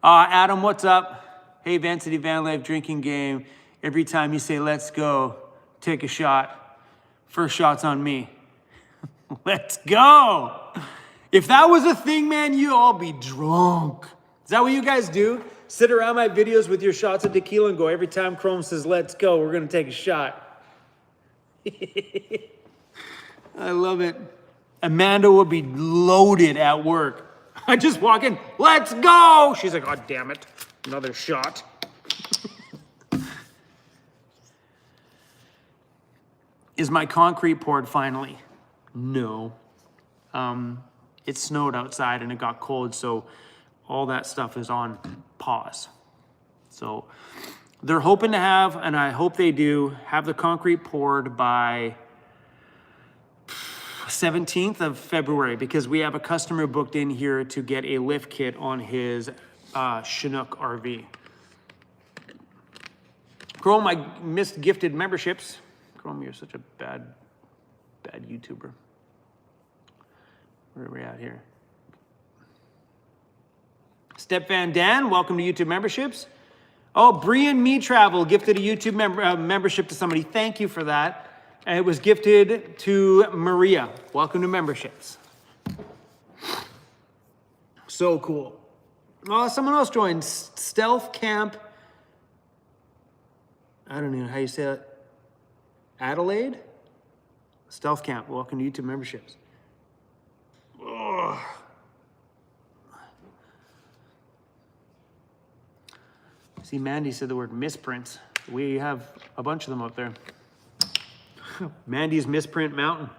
Adam, what's up? Hey, Vancity Vanlife drinking game. Every time you say, let's go, take a shot. First shot's on me. Let's go. If that was a thing, man, you'd all be drunk. Is that what you guys do? Sit around my videos with your shots of tequila and go, every time Chrome says, let's go, we're going to take a shot. I love it. Amanda would be loaded at work. I just walk in, let's go. She's like, oh, damn it. Another shot. Is my concrete poured finally? No. It snowed outside and it got cold, so all that stuff is on pause. So they're hoping to have, and I hope they do, have the concrete poured by 17th of February, because we have a customer booked in here to get a lift kit on his Chinook RV. Chrome, I missed gifted memberships. Chrome, you're such a bad YouTuber. Where are we at here? Step Van Dan, welcome to YouTube memberships. Oh, Brian Me Travel gifted a YouTube membership to somebody. Thank you for that. And it was gifted to Maria. Welcome to memberships. So cool. Oh, someone else joined. Stealth Camp. I don't even know how you say that. Adelaide? Stealth Camp. Welcome to YouTube memberships. Ugh. See, Mandy said the word misprints. We have a bunch of them out there. Mandy's Misprint Mountain.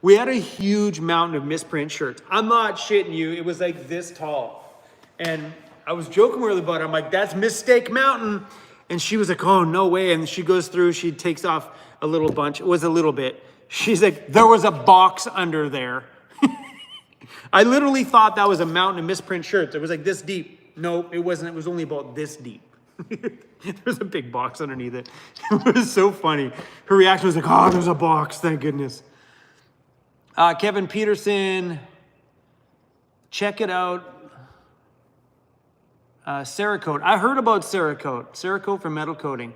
We had a huge mountain of misprint shirts. I'm not shitting you. It was like this tall. And I was joking with her about it. I'm like, that's Mistake Mountain. And she was like, oh, no way. And she goes through, she takes off a little bunch. It was a little bit. She's like, there was a box under there. I literally thought that was a mountain of misprint shirts. It was like this deep. No, it wasn't. It was only about this deep. There's a big box underneath it. It was so funny. Her reaction was like, oh, there's a box. Thank goodness. Kevin Peterson, check it out. Cerakote. I heard about Cerakote. Cerakote for metal coating.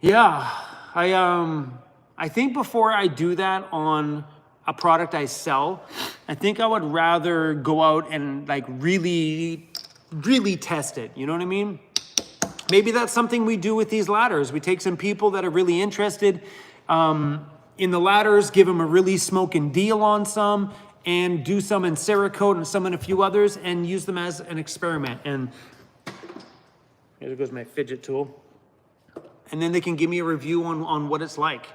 Yeah, I think before I do that on a product I sell, I think I would rather go out and like really test it. You know what I mean? Maybe that's something we do with these ladders. We take some people that are really interested in the ladders, give them a really smoking deal on some, and do some in Cerakote and some in a few others, and use them as an experiment. And here goes my fidget tool. And then they can give me a review on what it's like.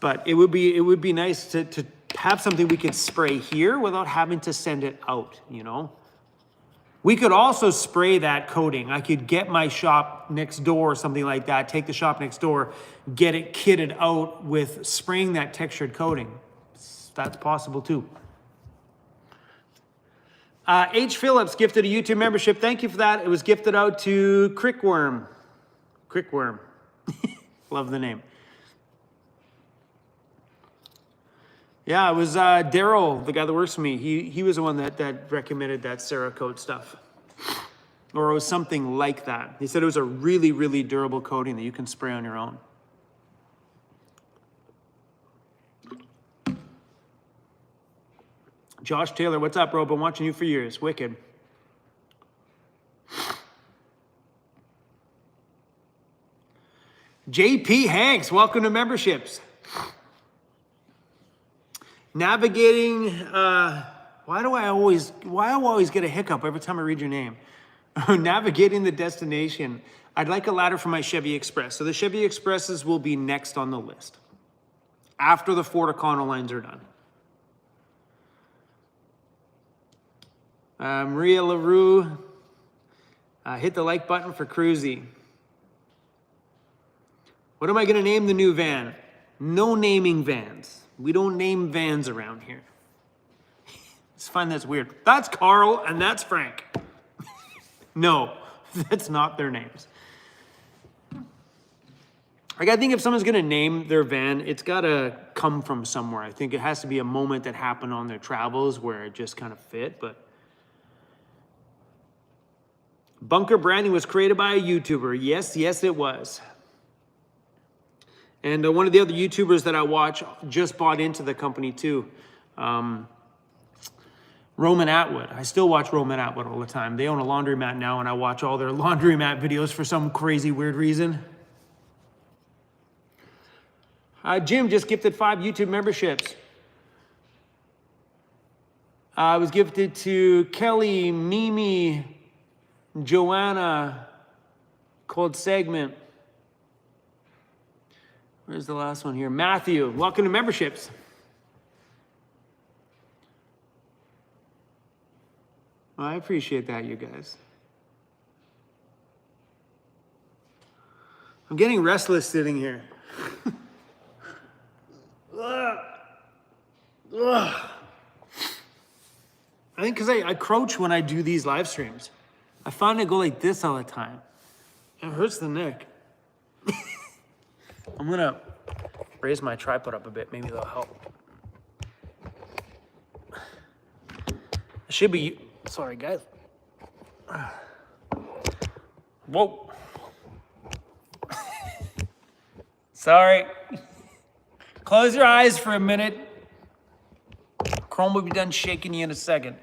But it would be nice to have something we could spray here without having to send it out, you know? We could also spray that coating. I could get my shop next door or something like that, take the shop next door, get it kitted out with spraying that textured coating. That's possible too. H. Phillips gifted a YouTube membership. Thank you for that. It was gifted out to Crickworm. Crickworm. Love the name. Yeah, it was Daryl, the guy that works for me. He was the one that recommended that Cerakote stuff. Or it was something like that. He said it was a really, really durable coating that you can spray on your own. Josh Taylor, what's up, bro? Been watching you for years. Wicked. JP Hanks, welcome to memberships. Navigating, why do I always get a hiccup every time I read your name? Navigating the destination. I'd like a ladder for my Chevy Express. So the Chevy Expresses will be next on the list after the Ford Econolines are done. Maria LaRue, hit the like button for Cruisy. What am I going to name the new van? No naming vans. We don't name vans around here. I just find that's weird. That's Carl and that's Frank. No, that's not their names. Like, I think if someone's going to name their van, it's got to come from somewhere. I think it has to be a moment that happened on their travels where it just kind of fit, but Bunker branding was created by a YouTuber. Yes, it was. And one of the other YouTubers that I watch just bought into the company too. Roman Atwood. I still watch Roman Atwood all the time. They own a laundromat now, and I watch all their laundromat videos for some crazy, weird reason. Jim just gifted 5 YouTube memberships. I was gifted to Kelly, Mimi, Joanna, Cold Segment. Where's the last one here? Matthew, welcome to memberships. Well, I appreciate that, you guys. I'm getting restless sitting here. I think because I crouch when I do these live streams. I find I go like this all the time. It hurts the neck. I'm gonna raise my tripod up a bit. Maybe that'll help. It should be, sorry guys. Whoa. Sorry. Close your eyes for a minute. Chrome will be done shaking you in a second.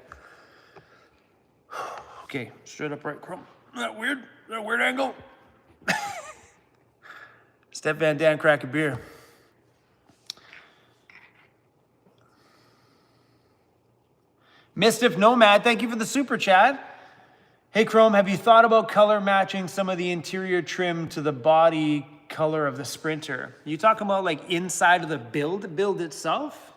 Okay, straight up right, Chrome. That weird? That weird angle? Step Van Dan, crack a beer. Mistiff Nomad, thank you for the super chat. Hey Chrome, have you thought about color matching some of the interior trim to the body color of the Sprinter? You talking about like inside of the build itself?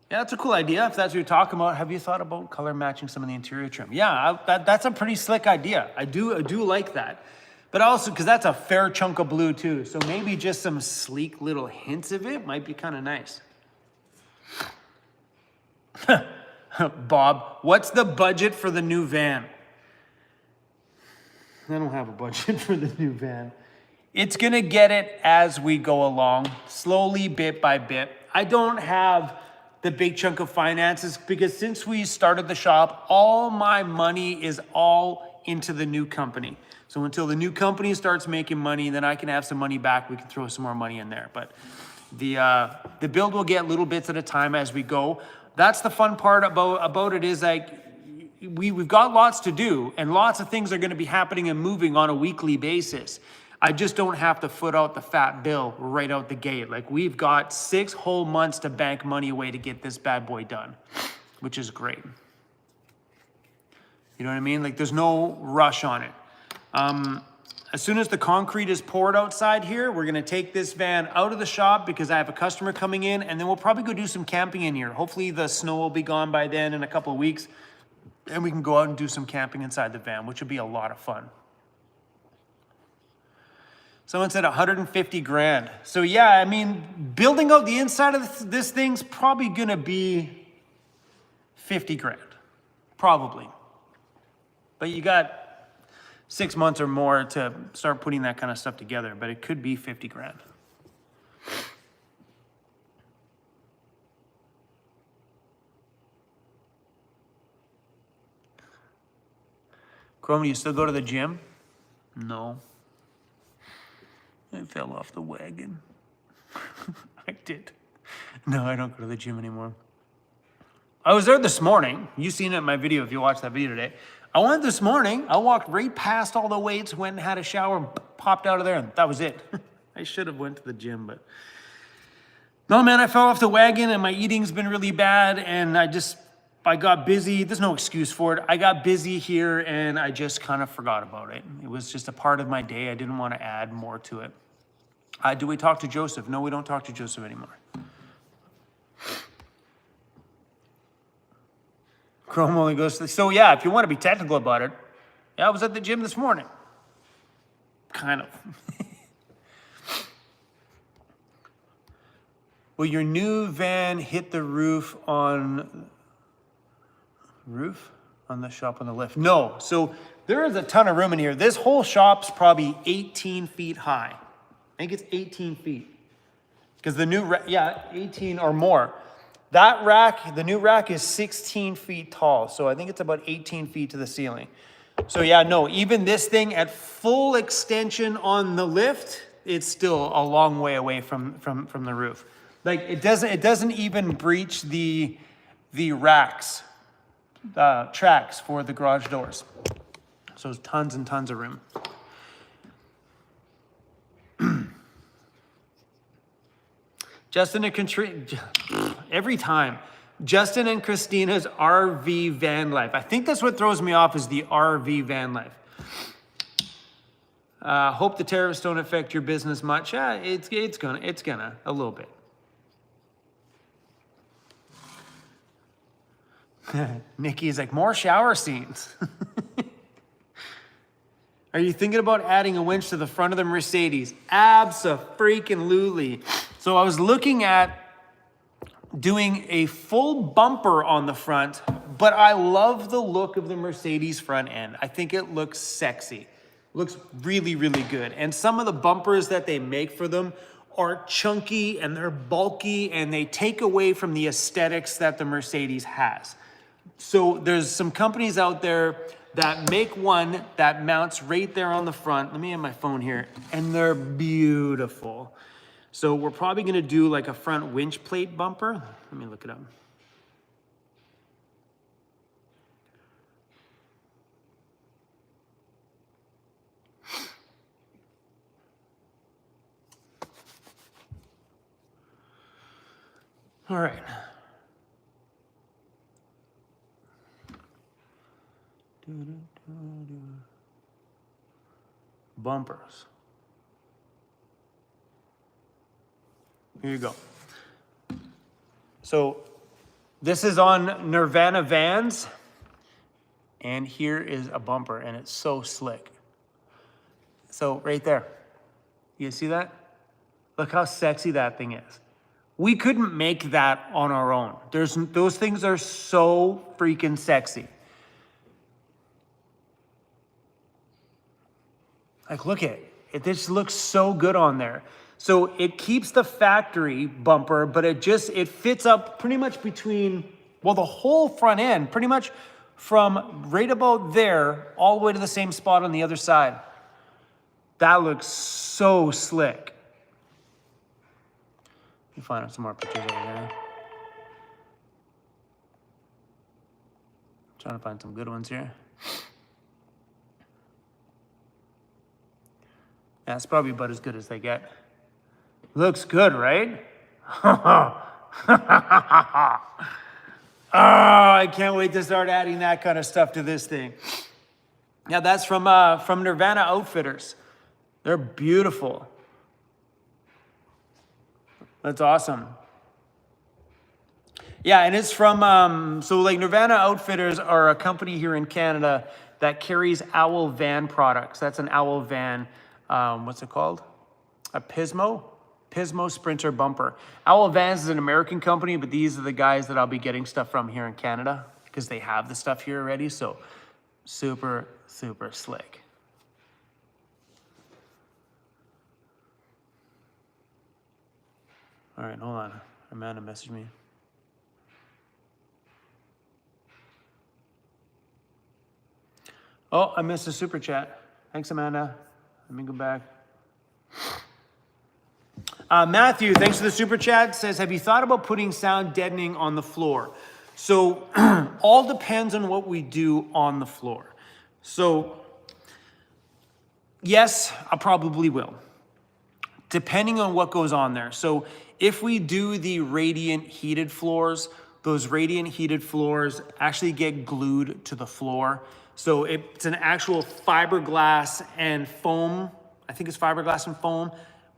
Yeah, that's a cool idea. If that's what you're talking about, have you thought about color matching some of the interior trim? Yeah, that's a pretty slick idea. I do like that. But also, because that's a fair chunk of blue too. So maybe just some sleek little hints of it might be kind of nice. Bob, what's the budget for the new van? I don't have a budget for the new van. It's gonna get it as we go along, slowly, bit by bit. I don't have the big chunk of finances because since we started the shop, all my money is all into the new company. So until the new company starts making money, then I can have some money back. We can throw some more money in there. But the build will get little bits at a time as we go. That's the fun part about it is like we've got lots to do and lots of things are going to be happening and moving on a weekly basis. I just don't have to foot out the fat bill right out the gate. Like we've got 6 whole months to bank money away to get this bad boy done, which is great. You know what I mean? Like there's no rush on it. As soon as the concrete is poured outside here, we're gonna take this van out of the shop because I have a customer coming in and then we'll probably go do some camping in here. Hopefully the snow will be gone by then in a couple of weeks and we can go out and do some camping inside the van, which would be a lot of fun. Someone said 150 grand. So yeah, I mean, building out the inside of this thing's probably gonna be 50 grand, probably. But you got 6 months or more to start putting that kind of stuff together, but it could be 50 grand. Chrome, do you still go to the gym? No. I fell off the wagon. I did. No, I don't go to the gym anymore. I was there this morning. You seen it in my video if you watched that video today. I went this morning. I walked right past all the weights, went and had a shower, and popped out of there, and that was it. I should have went to the gym, but no, man, I fell off the wagon, and my eating's been really bad, and I got busy. There's no excuse for it. I got busy here, and I just kind of forgot about it. It was just a part of my day. I didn't want to add more to it. Do we talk to Joseph? No, we don't talk to Joseph anymore. Chrome only goes to, so yeah, if you want to be technical about it, yeah, I was at the gym this morning. Kind of. Will your new van hit the roof on the shop on the lift? No, so there is a ton of room in here. This whole shop's probably 18 feet high. I think it's 18 feet. Because the new, 18 or more. That rack, the new rack is 16 feet tall. So I think it's about 18 feet to the ceiling. So yeah, no, even this thing at full extension on the lift, it's still a long way away from the roof. Like it doesn't even breach the racks, tracks for the garage doors. So there's tons and tons of room. Justin and every time. Justin and Christina's RV van life. I think that's what throws me off is the RV van life. Hope the tariffs don't affect your business much. Yeah, it's gonna a little bit. Nikki's like, more shower scenes. Are you thinking about adding a winch to the front of the Mercedes? Abso-freaking-lutely. So I was looking at doing a full bumper on the front, but I love the look of the Mercedes front end. I think it looks sexy. Looks really, really good. And some of the bumpers that they make for them are chunky and they're bulky and they take away from the aesthetics that the Mercedes has. So there's some companies out there that make one that mounts right there on the front. Let me have my phone here. And they're beautiful. So we're probably gonna do like a front winch plate bumper. Let me look it up. All right. Bumpers. Here you go. So this is on Nirvana Vans, and here is a bumper, and it's so slick. So right there, you see that? Look how sexy that thing is. We couldn't make that on our own. Those things are so freaking sexy. Like, look at it. It just looks so good on there. So it keeps the factory bumper, but it fits up pretty much between, well, the whole front end, pretty much from right about there all the way to the same spot on the other side. That looks so slick. Let me find out some more pictures over here. Trying to find some good ones here. That's probably about as good as they get. Looks good, right? Oh, I can't wait to start adding that kind of stuff to this thing. Yeah, that's from Nirvana Outfitters. They're beautiful. That's awesome. Yeah, and it's from, so like Nirvana Outfitters are a company here in Canada that carries Owl van products. That's an Owl van, what's it called? A Pismo Sprinter bumper. Owl Vans is an American company, but these are the guys that I'll be getting stuff from here in Canada because they have the stuff here already. So super, super slick. All right, hold on. Amanda messaged me. Oh, I missed a super chat. Thanks, Amanda. Let me go back. Matthew, thanks for the super chat, says, have you thought about putting sound deadening on the floor? So all depends on what we do on the floor. So yes, I probably will, depending on what goes on there. So if we do the radiant heated floors, those radiant heated floors actually get glued to the floor. So it's an actual fiberglass and foam, I think it's fiberglass and foam,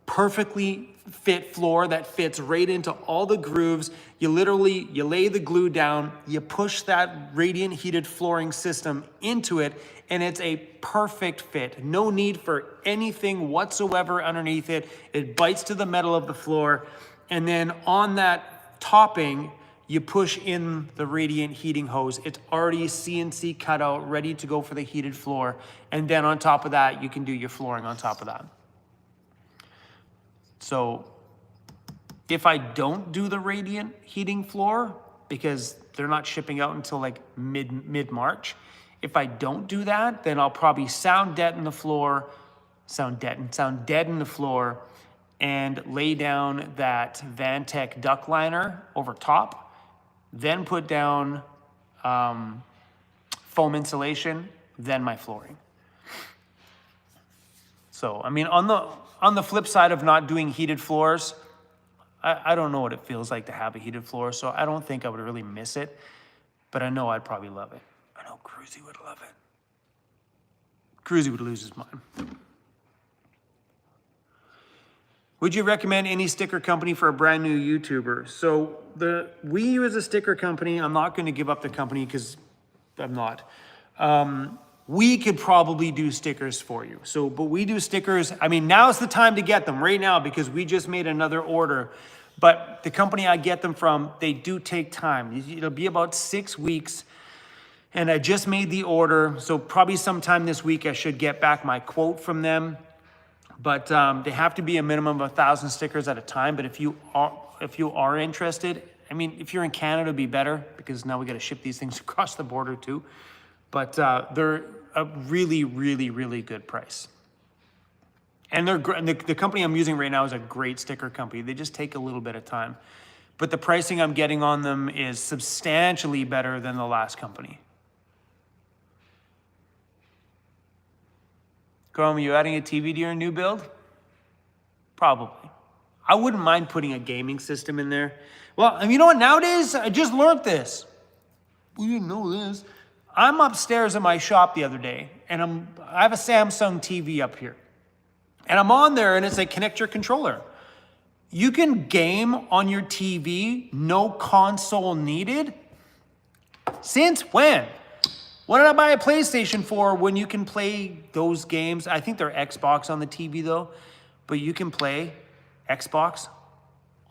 perfectly fit floor that fits right into all the grooves. You lay the glue down, you push that radiant heated flooring system into it, and it's a perfect fit. No need for anything whatsoever underneath it. It bites to the metal of the floor. And then on that topping, you push in the radiant heating hose. It's already CNC cut out, ready to go for the heated floor. And then on top of that, you can do your flooring on top of that. So if I don't do the radiant heating floor, because they're not shipping out until like mid-March, if I don't do that, then I'll probably sound deaden the floor, and lay down that Vantech duct liner over top, then put down foam insulation, then my flooring. So, I mean, on the flip side of not doing heated floors, I don't know what it feels like to have a heated floor, so I don't think I would really miss it, but I know I'd probably love it. I know Cruisy would love it. Cruisy would lose his mind. Would you recommend any sticker company for a brand new YouTuber? So we use a sticker company. I'm not going to give up the company because I'm not. We could probably do stickers for you. So, but we do stickers. I mean, now's the time to get them right now because we just made another order. But the company I get them from, they do take time. It'll be about 6 weeks. And I just made the order. So probably sometime this week, I should get back my quote from them. But they have to be a minimum of 1,000 stickers at a time. But if you are interested, I mean, if you're in Canada, it'd be better because now we got to ship these things across the border too. But they're a really, really, really good price. And the company I'm using right now is a great sticker company. They just take a little bit of time. But the pricing I'm getting on them is substantially better than the last company. Chrome, are you adding a TV to your new build? Probably. I wouldn't mind putting a gaming system in there. Well, and you know what? Nowadays, I just learned this. We didn't know this. I'm upstairs in my shop the other day, and I have a Samsung TV up here. And I'm on there, and it's like, connect your controller. You can game on your TV, no console needed? Since when? What did I buy a PlayStation for when you can play those games? I think they're Xbox on the TV though, but you can play Xbox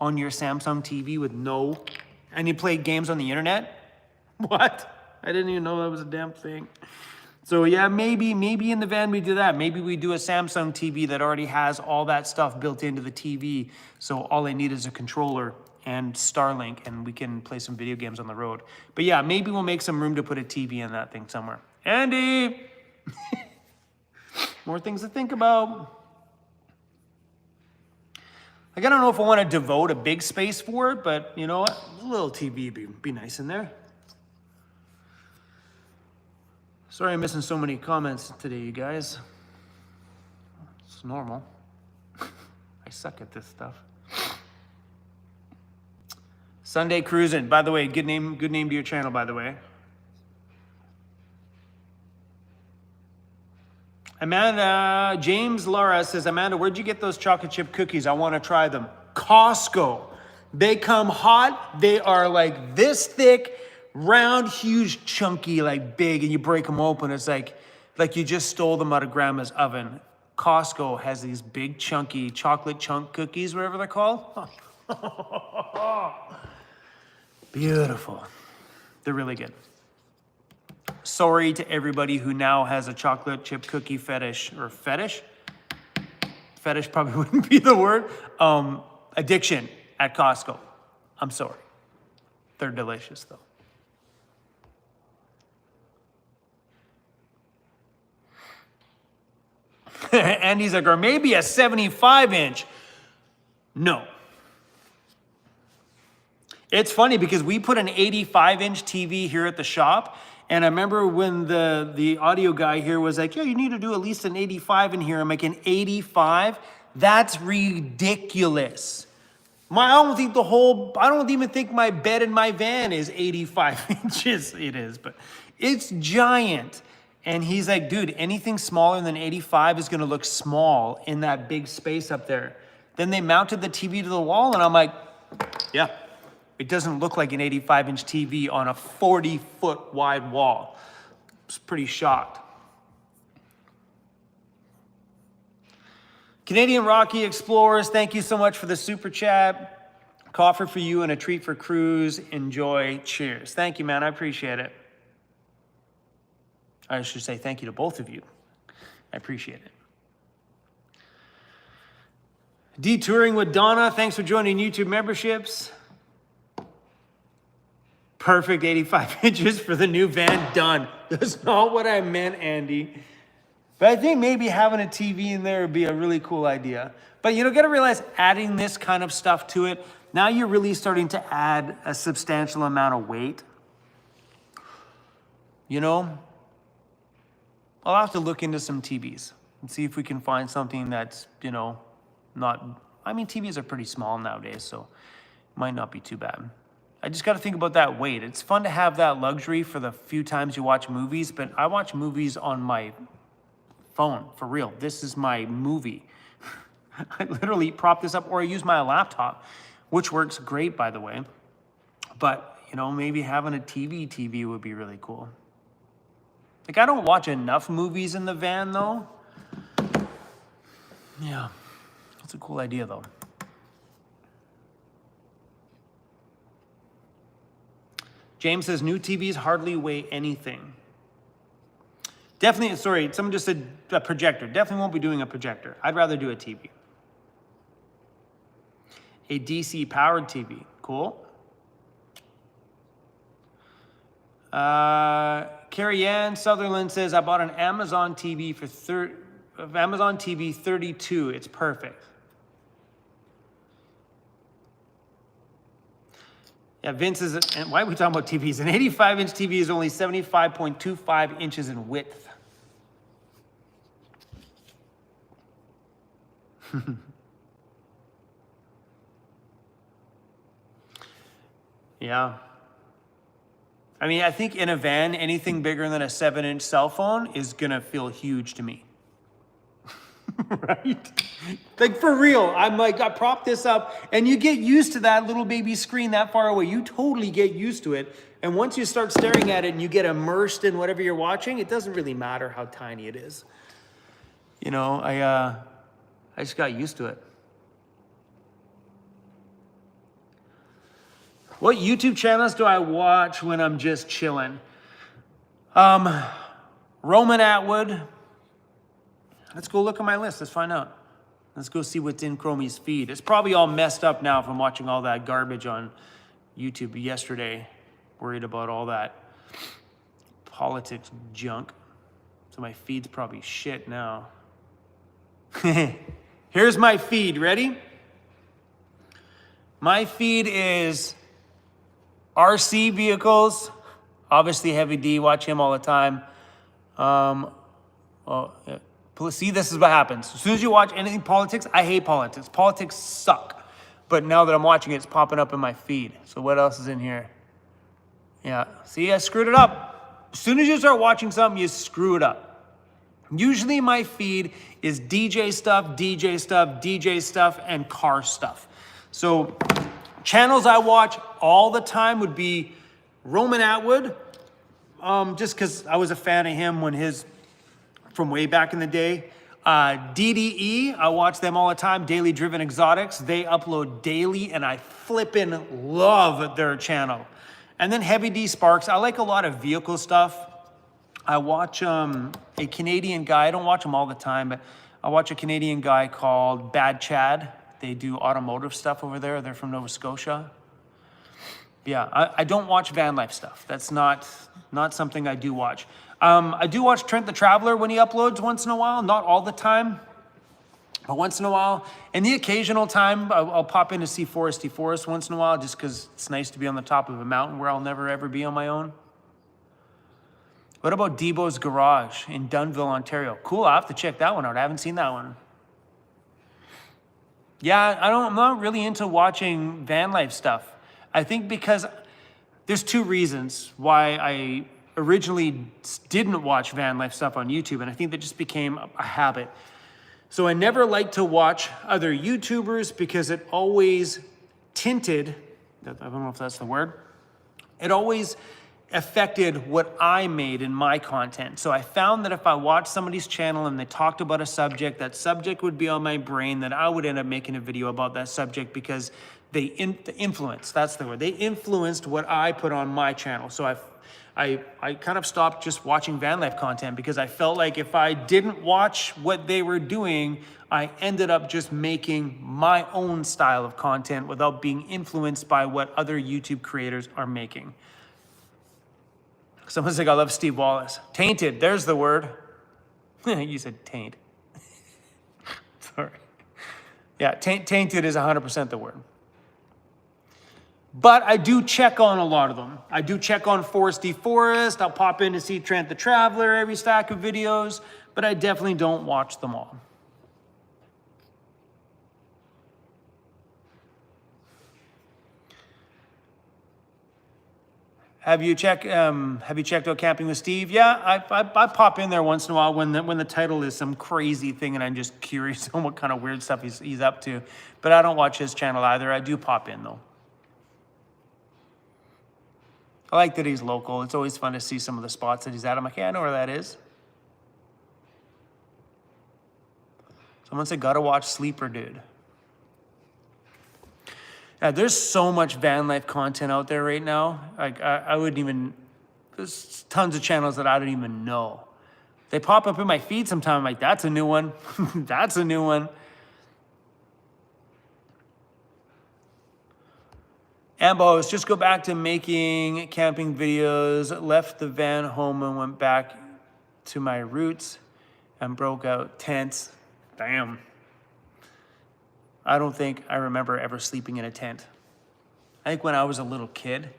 on your Samsung TV with no, and you play games on the internet? What? I didn't even know that was a damn thing. So yeah, maybe in the van we do that. Maybe we do a Samsung TV that already has all that stuff built into the TV. So all I need is a controller and Starlink, and we can play some video games on the road. But yeah, maybe we'll make some room to put a TV in that thing somewhere. Andy! More things to think about. Like, I don't know if I want to devote a big space for it, but you know what? A little TV would be nice in there. Sorry I'm missing so many comments today, you guys. It's normal. I suck at this stuff. Sunday Cruising. By the way, good name to your channel, by the way. Amanda, James Laura says, Amanda, where'd you get those chocolate chip cookies? I want to try them. Costco. They come hot. They are like this thick, round, huge, chunky, like big, and you break them open. It's like you just stole them out of grandma's oven. Costco has these big, chunky chocolate chunk cookies, whatever they're called. Beautiful. They're really good. Sorry to everybody who now has a chocolate chip cookie fetish, or fetish? Fetish probably wouldn't be the word. Addiction at Costco. I'm sorry. They're delicious though. And he's like, or maybe a 75-inch. No. It's funny because we put an 85-inch TV here at the shop, and I remember when the audio guy here was like, yeah, you need to do at least an 85 in here. I'm like, an 85? That's ridiculous. I don't even think my bed in my van is 85 inches. It is, but it's giant. And he's like, dude, anything smaller than 85 is gonna look small in that big space up there. Then they mounted the TV to the wall, and I'm like, yeah, it doesn't look like an 85-inch TV on a 40-foot wide wall. I was pretty shocked. Canadian Rocky Explorers, thank you so much for the super chat. Coffee for you and a treat for Cruz. Enjoy. Cheers. Thank you, man. I appreciate it. I should say thank you to both of you. I appreciate it. Detouring with Donna, thanks for joining YouTube memberships. Perfect 85 inches for the new van, done. That's not what I meant, Andy. But I think maybe having a TV in there would be a really cool idea. But you know, gotta realize adding this kind of stuff to it, now you're really starting to add a substantial amount of weight. You know? I'll have to look into some TVs and see if we can find something that's, you know, not, I mean, TVs are pretty small nowadays, so it might not be too bad. I just got to think about that weight. It's fun to have that luxury for the few times you watch movies, but I watch movies on my phone, for real. This is my movie. I literally prop this up, or I use my laptop, which works great, by the way. But, you know, maybe having a TV would be really cool. Like, I don't watch enough movies in the van, though. Yeah, that's a cool idea, though. James says, new TVs hardly weigh anything. Definitely, sorry, someone just said a projector. Definitely won't be doing a projector. I'd rather do a TV. A DC-powered TV. Cool. Carrie Ann Sutherland says, I bought an Amazon TV for Amazon TV 32. It's perfect. Yeah, Vince is, and why are we talking about TVs? An 85-inch TV is only 75.25 inches in width. Yeah. I mean, I think in a van, anything bigger than a 7-inch cell phone is gonna feel huge to me. Right? Like for real, I'm like, I prop this up and you get used to that little baby screen that far away. You totally get used to it. And once you start staring at it and you get immersed in whatever you're watching, it doesn't really matter how tiny it is. You know, I just got used to it. What YouTube channels do I watch when I'm just chilling? Roman Atwood. Let's go look at my list. Let's find out. Let's go see what's in Chromie's feed. It's probably all messed up now from watching all that garbage on YouTube yesterday. Worried about all that politics junk. So my feed's probably shit now. Here's my feed. Ready? My feed is RC vehicles. Obviously Heavy D. Watch him all the time. Yeah. See, this is what happens. As soon as you watch anything politics, I hate politics. Politics suck. But now that I'm watching it, it's popping up in my feed. So what else is in here? Yeah, see, I screwed it up. As soon as you start watching something, you screw it up. Usually my feed is DJ stuff, DJ stuff, DJ stuff, and car stuff. So channels I watch all the time would be Roman Atwood, just because I was a fan of him when from way back in the day. DDE, I watch them all the time, Daily Driven Exotics. They upload daily and I flippin' love their channel. And then Heavy D Sparks, I like a lot of vehicle stuff. I watch a Canadian guy, I don't watch him all the time, but I watch a Canadian guy called Bad Chad. They do automotive stuff over there. They're from Nova Scotia. Yeah, I don't watch van life stuff. That's not something I do watch. I do watch Trent the Traveler when he uploads once in a while, not all the time, but once in a while. And the occasional time, I'll pop in to see Foresty Forest once in a while, just because it's nice to be on the top of a mountain where I'll never ever be on my own. What about Debo's Garage in Dunnville, Ontario? Cool, I'll have to check that one out. I haven't seen that one. Yeah, I'm not really into watching van life stuff. I think because there's two reasons why I originally didn't watch van life stuff on YouTube, and I think that just became a habit. So I never liked to watch other YouTubers because it always tinted, I don't know if that's the word, it always affected what I made in my content. So I found that if I watched somebody's channel and they talked about a subject, that subject would be on my brain, that I would end up making a video about that subject because they influenced, that's the word, they influenced what I put on my channel. So I kind of stopped just watching van life content because I felt like if I didn't watch what they were doing, I ended up just making my own style of content without being influenced by what other YouTube creators are making. Someone's like, I love Steve Wallace. Tainted, there's the word. You said taint. Sorry. Yeah, tainted is 100% the word. But I do check on a lot of them. I do check on Foresty Forest. I'll pop in to see Trent the Traveler every stack of videos, but I definitely don't watch them all. Have you checked out Camping with Steve? Yeah, I pop in there once in a while when the title is some crazy thing and I'm just curious on what kind of weird stuff he's up to. But I don't watch his channel either. I do pop in though. I like that he's local. It's always fun to see some of the spots that he's at. I'm like, yeah, I know where that is. Someone said, gotta watch Sleeper Dude. Yeah, there's so much van life content out there right now. Like I wouldn't even, there's tons of channels that I don't even know. They pop up in my feed sometime. I'm like, that's a new one. That's a new one. Ambos, just go back to making camping videos, left the van home and went back to my roots and broke out tents. Damn. I don't think I remember ever sleeping in a tent. I think when I was a little kid,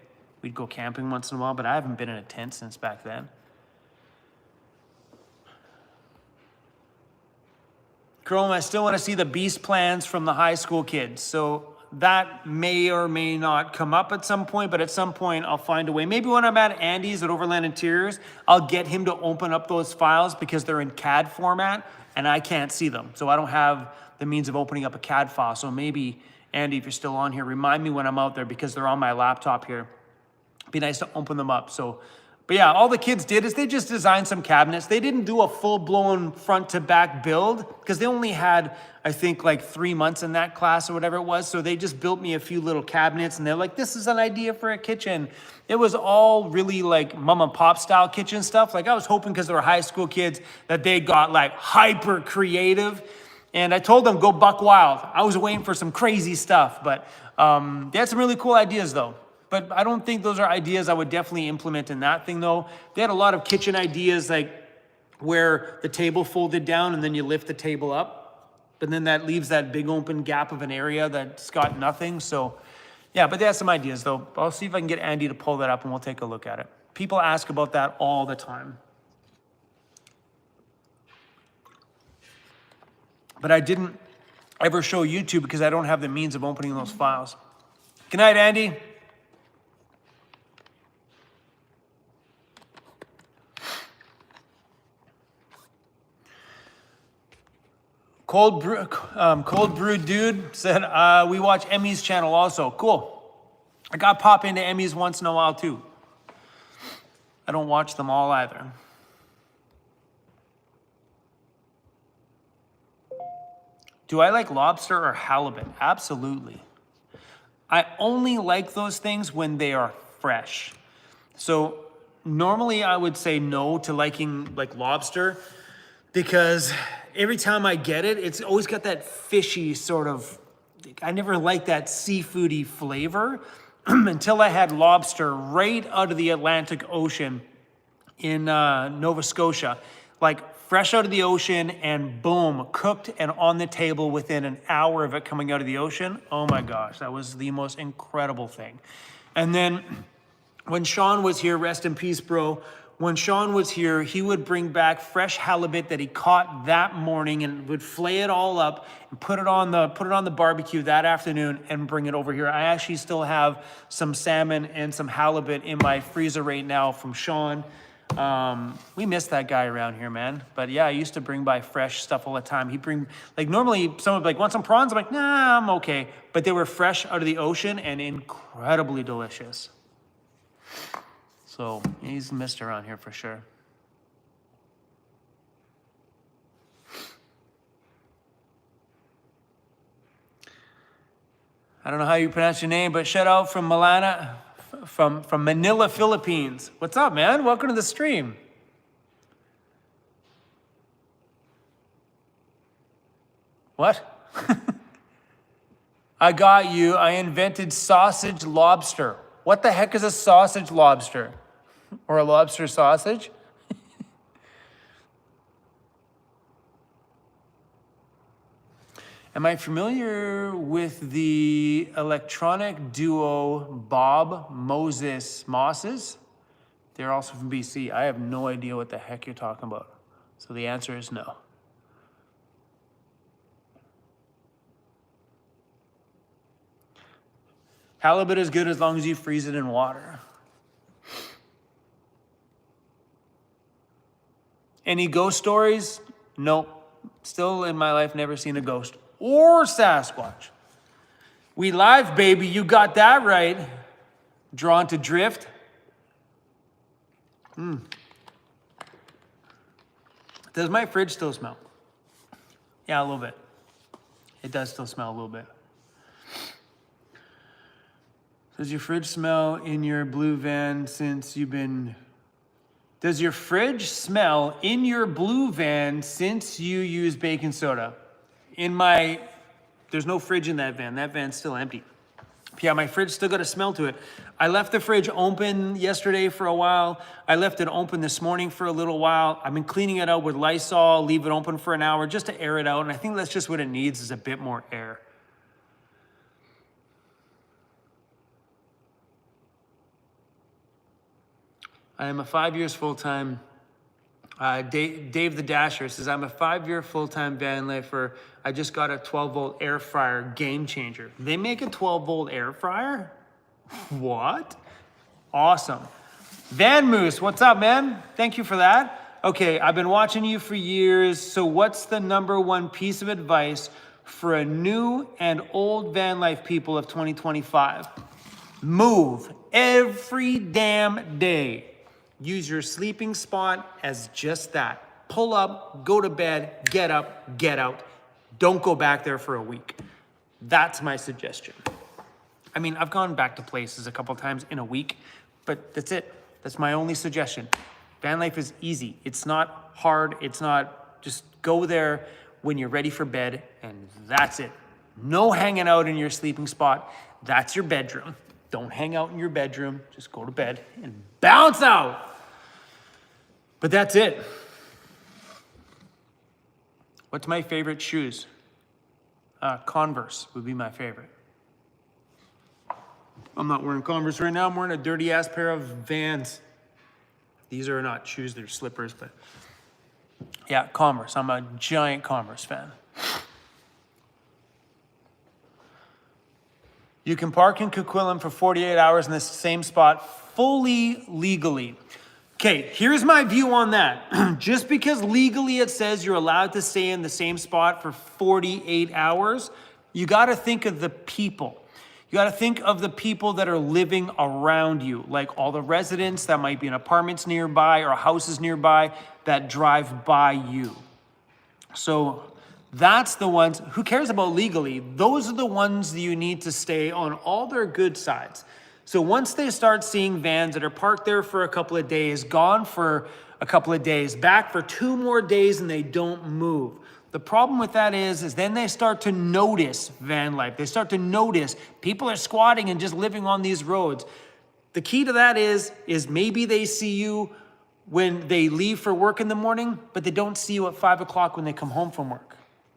we'd go camping once in a while, but I haven't been in a tent since back then. Chrome, I still want to see the beast plans from the high school kids. So that may or may not come up at some point, but at some point I'll find a way. Maybe when I'm at Andy's at Overland Interiors, I'll get him to open up those files because they're in CAD format and I can't see them. So I don't have the means of opening up a CAD file. So maybe, Andy, if you're still on here, remind me when I'm out there because they're on my laptop here. It'd be nice to open them up. So, but yeah, all the kids did is they just designed some cabinets. They didn't do a full-blown front-to-back build because they only had, I think, like 3 months in that class or whatever it was. So they just built me a few little cabinets and they're like, this is an idea for a kitchen. It was all really like mom and pop style kitchen stuff. Like I was hoping because they were high school kids that they got like hyper creative. And I told them, go buck wild. I was waiting for some crazy stuff, but they had some really cool ideas though. But I don't think those are ideas I would definitely implement in that thing though. They had a lot of kitchen ideas like where the table folded down and then you lift the table up. But then that leaves that big open gap of an area that's got nothing. So yeah, but they had some ideas though. I'll see if I can get Andy to pull that up and we'll take a look at it. People ask about that all the time. But I didn't ever show YouTube because I don't have the means of opening those files. Good night, Andy. Cold Brew Dude said, we watch Emmy's channel also. Cool. I got pop into Emmy's once in a while too. I don't watch them all either. Do I like lobster or halibut? Absolutely. I only like those things when they are fresh. So normally I would say no to liking like lobster because every time I get it, it's always got that fishy sort of, I never liked that seafoody flavor until I had lobster right out of the Atlantic Ocean in Nova Scotia. Like fresh out of the ocean and boom, cooked and on the table within an hour of it coming out of the ocean. Oh my gosh, that was the most incredible thing. And then when Sean was here, rest in peace, bro. When Sean was here, he would bring back fresh halibut that he caught that morning and would flay it all up and put it on the barbecue that afternoon and bring it over here. I actually still have some salmon and some halibut in my freezer right now from Sean. We miss that guy around here, man. But yeah, I used to bring by fresh stuff all the time. He'd bring, like normally someone would be like, want some prawns? I'm like, nah, I'm okay. But they were fresh out of the ocean and incredibly delicious. So he's missed around here for sure. I don't know how you pronounce your name, but shout out from Milana, from Manila, Philippines. What's up, man? Welcome to the stream. What? I got you. I invented sausage lobster. What the heck is a sausage lobster? Or a lobster sausage? Am I familiar with the electronic duo Bob Moses? They're also from BC. I have no idea what the heck you're talking about. So the answer is no. Halibut is good as long as you freeze it in water. Any ghost stories? Nope. Still in my life, never seen a ghost or Sasquatch. We live, baby. You got that right. Drawn to drift. Does my fridge still smell? Yeah, a little bit. It does still smell a little bit. Does your fridge smell in your blue van since you've been... Does your fridge smell in your blue van since you use baking soda? There's no fridge in that van. That van's still empty. Yeah, my fridge still got a smell to it. I left the fridge open yesterday for a while. I left it open this morning for a little while. I've been cleaning it out with Lysol, leave it open for an hour just to air it out. And I think that's just what it needs is a bit more air. I am a 5 years full-time. Dave the Dasher says, I'm a 5-year full-time van lifer. I just got a 12-volt air fryer, game changer. They make a 12-volt air fryer? What? Awesome. Van Moose, what's up, man? Thank you for that. Okay, I've been watching you for years. So what's the #1 piece of advice for a new and old van life people of 2025? Move every damn day. Use your sleeping spot as just that. Pull up, go to bed, get up, get out. Don't go back there for a week. That's my suggestion. I mean, I've gone back to places a couple times in a week, but that's it. That's my only suggestion. Van life is easy. It's not hard. It's not, just go there when you're ready for bed, and that's it. No hanging out in your sleeping spot. That's your bedroom. Don't hang out in your bedroom. Just go to bed and bounce out. But that's it. What's my favorite shoes? Converse would be my favorite. I'm not wearing Converse right now. I'm wearing a dirty ass pair of Vans. These are not shoes, they're slippers, but yeah, Converse. I'm a giant Converse fan. You can park in Coquitlam for 48 hours in the same spot fully legally. Okay, here's my view on that. Just because legally it says you're allowed to stay in the same spot for 48 hours, you gotta think of the people. You gotta think of the people that are living around you, like all the residents that might be in apartments nearby or houses nearby that drive by you. So that's the ones, who cares about legally? Those are the ones that you need to stay on all their good sides. So once they start seeing vans that are parked there for a couple of days, gone for a couple of days, back for 2 more days, and they don't move. The problem with that is then they start to notice van life. They start to notice people are squatting and just living on these roads. The key to that is maybe they see you when they leave for work in the morning, but they don't see you at 5 o'clock when they come home from work.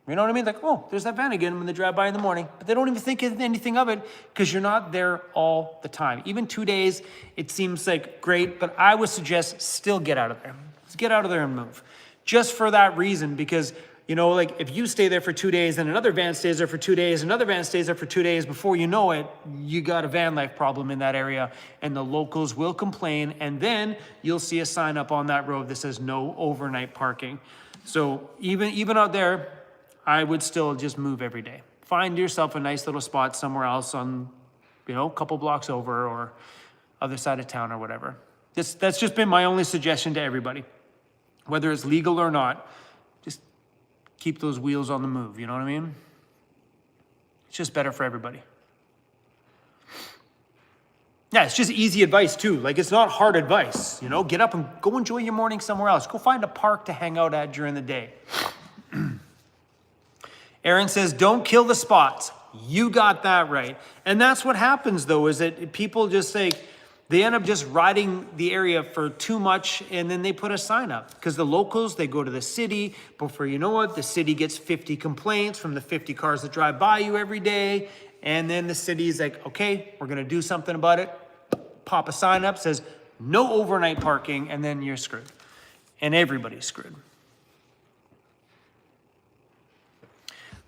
You know what I mean? Like, oh, there's that van again when they drive by in the morning. But they don't even think anything of it because you're not there all the time. Even 2 days, it seems like great, but I would suggest still get out of there. Just get out of there and move. Just for that reason, because, you know, like if you stay there for 2 days, then another van stays there for 2 days, another van stays there for 2 days, before you know it, you got a van life problem in that area, and the locals will complain, and then you'll see a sign up on that road that says no overnight parking. So even out there, I would still just move every day. Find yourself a nice little spot somewhere else on, you know, a couple blocks over or other side of town or whatever. That's just been my only suggestion to everybody. Whether it's legal or not, just keep those wheels on the move, you know what I mean? It's just better for everybody. Yeah, it's just easy advice too. Like, it's not hard advice, you know? Get up and go enjoy your morning somewhere else. Go find a park to hang out at during the day. Aaron says, don't kill the spots. You got that right. And that's what happens though, is that people just say, they end up just riding the area for too much, and then they put a sign up. Because the locals, they go to the city, before you know it, the city gets 50 complaints from the 50 cars that drive by you every day. And then the city's like, okay, we're gonna do something about it. Pop a sign up, says no overnight parking, and then you're screwed. And everybody's screwed.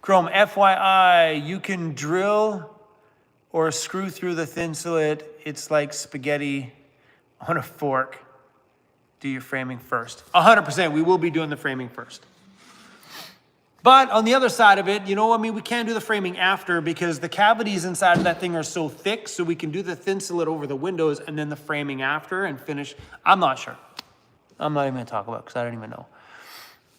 Chrome, FYI, you can drill or screw through the thinsulate. It's like spaghetti on a fork. Do your framing first. 100%, we will be doing the framing first. But on the other side of it, you know, I mean, we can't do the framing after because the cavities inside of that thing are so thick, so we can do the thinsulate over the windows and then the framing after and finish. I'm not sure. I'm not even gonna talk about it because I don't even know.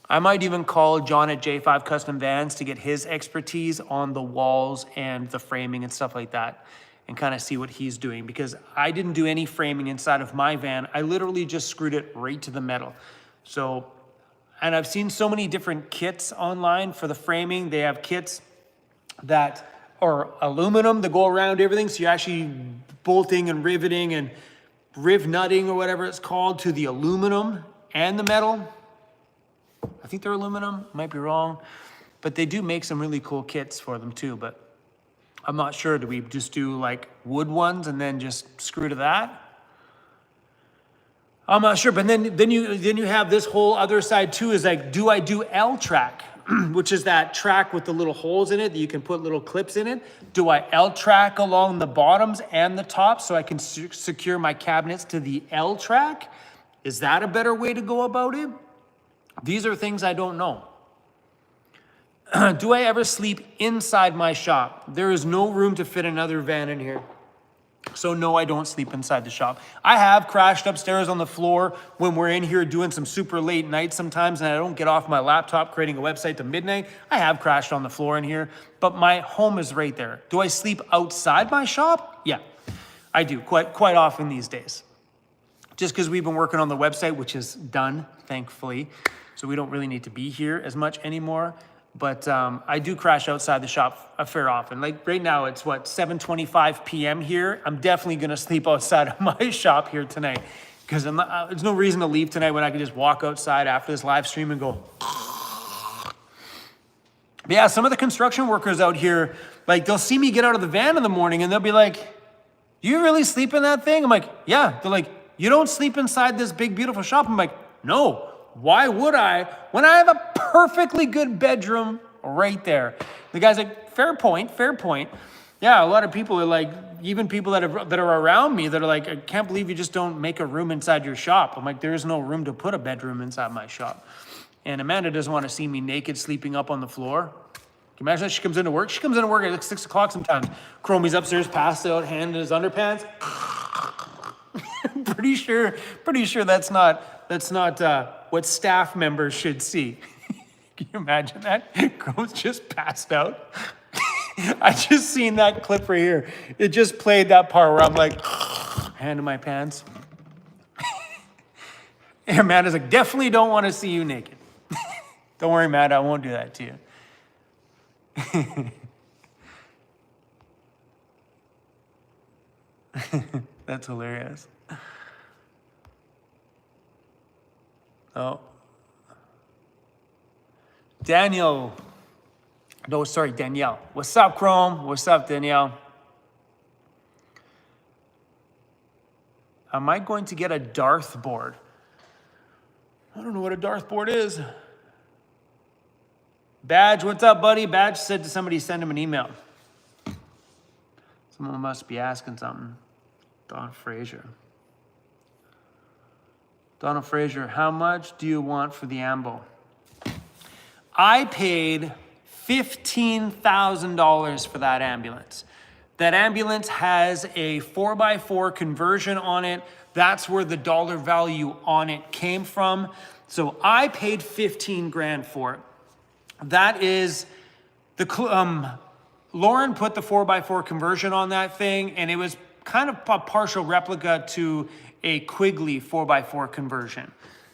I might even call John at J5 Custom Vans to get his expertise on the walls and the framing and stuff like that and kind of see what he's doing, because I didn't do any framing inside of my van. I literally just screwed it right to the metal. So, and I've seen so many different kits online for the framing. They have kits that are aluminum that go around everything. So you're actually bolting and riveting and riv nutting or whatever it's called to the aluminum and the metal. I think they're aluminum, might be wrong, but they do make some really cool kits for them too, but I'm not sure. Do we just do like wood ones and then just screw to that? I'm not sure, but then you have this whole other side too, is like, do I do L track, which is that track with the little holes in it that you can put little clips in it? Do I L track along the bottoms and the top so I can secure my cabinets to the L track? Is that a better way to go about it? These are things I don't know. Do I ever sleep inside my shop? There is no room to fit another van in here. So no, I don't sleep inside the shop. I have crashed upstairs on the floor when we're in here doing some super late nights sometimes and I don't get off my laptop creating a website to midnight. I have crashed on the floor in here, but my home is right there. Do I sleep outside my shop? Yeah, I do quite often these days. Just because we've been working on the website, which is done, thankfully. So we don't really need to be here as much anymore. But I do crash outside the shop a fair often. Like right now, it's what, 7:25 p.m. here. I'm definitely gonna sleep outside of my shop here tonight because there's no reason to leave tonight when I can just walk outside after this live stream and go. But yeah, some of the construction workers out here, like they'll see me get out of the van in the morning and they'll be like, "You really sleep in that thing?" I'm like, "Yeah." They're like, "You don't sleep inside this big, beautiful shop?" I'm like, "No. Why would I when I have a perfectly good bedroom right there?" The guy's like, fair point. Yeah, a lot of people are like, even people that are around me that are like, "I can't believe you just don't make a room inside your shop." I'm like, there is no room to put a bedroom inside my shop. And Amanda doesn't want to see me naked sleeping up on the floor. Can you imagine that? She comes into work at like 6 o'clock sometimes. Chromie's upstairs, passed out, hand in his underpants. pretty sure that's not what staff members should see. Can you imagine that? Chrome's just passed out. I just seen that clip right here. It just played that part where I'm like, hand in my pants. And Amanda's like, definitely don't want to see you naked. Don't worry, Amanda, I won't do that to you. That's hilarious. Oh. Danielle. No, sorry, Danielle. What's up, Chrome? What's up, Danielle? Am I going to get a Darth board? I don't know what a Darth board is. Badge, what's up, buddy? Badge said to somebody send him an email. Someone must be asking something. Don Fraser. Donald Fraser, how much do you want for the Ambo? I paid $15,000 for that ambulance. That ambulance has a 4x4 conversion on it. That's where the dollar value on it came from. So I paid 15 grand for it. That is Lauren put the 4x4 conversion on that thing, and it was kind of a partial replica to a Quigley 4x4 conversion.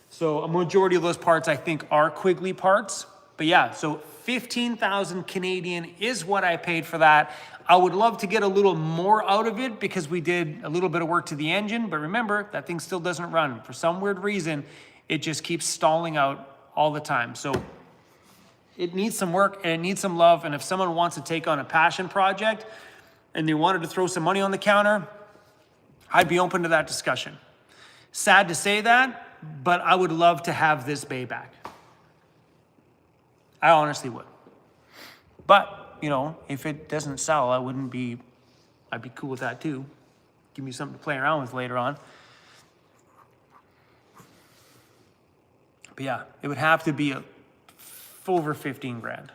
So a majority of those parts I think are Quigley parts. But yeah, so 15,000 Canadian is what I paid for that. I would love to get a little more out of it because we did a little bit of work to the engine, but remember, that thing still doesn't run. For some weird reason, it just keeps stalling out all the time. So it needs some work and it needs some love. And if someone wants to take on a passion project and they wanted to throw some money on the counter, I'd be open to that discussion. Sad to say that, but I would love to have this bay back. I honestly would. But, you know, if it doesn't sell, I'd be cool with that too. Give me something to play around with later on. But yeah, it would have to be over 15 grand.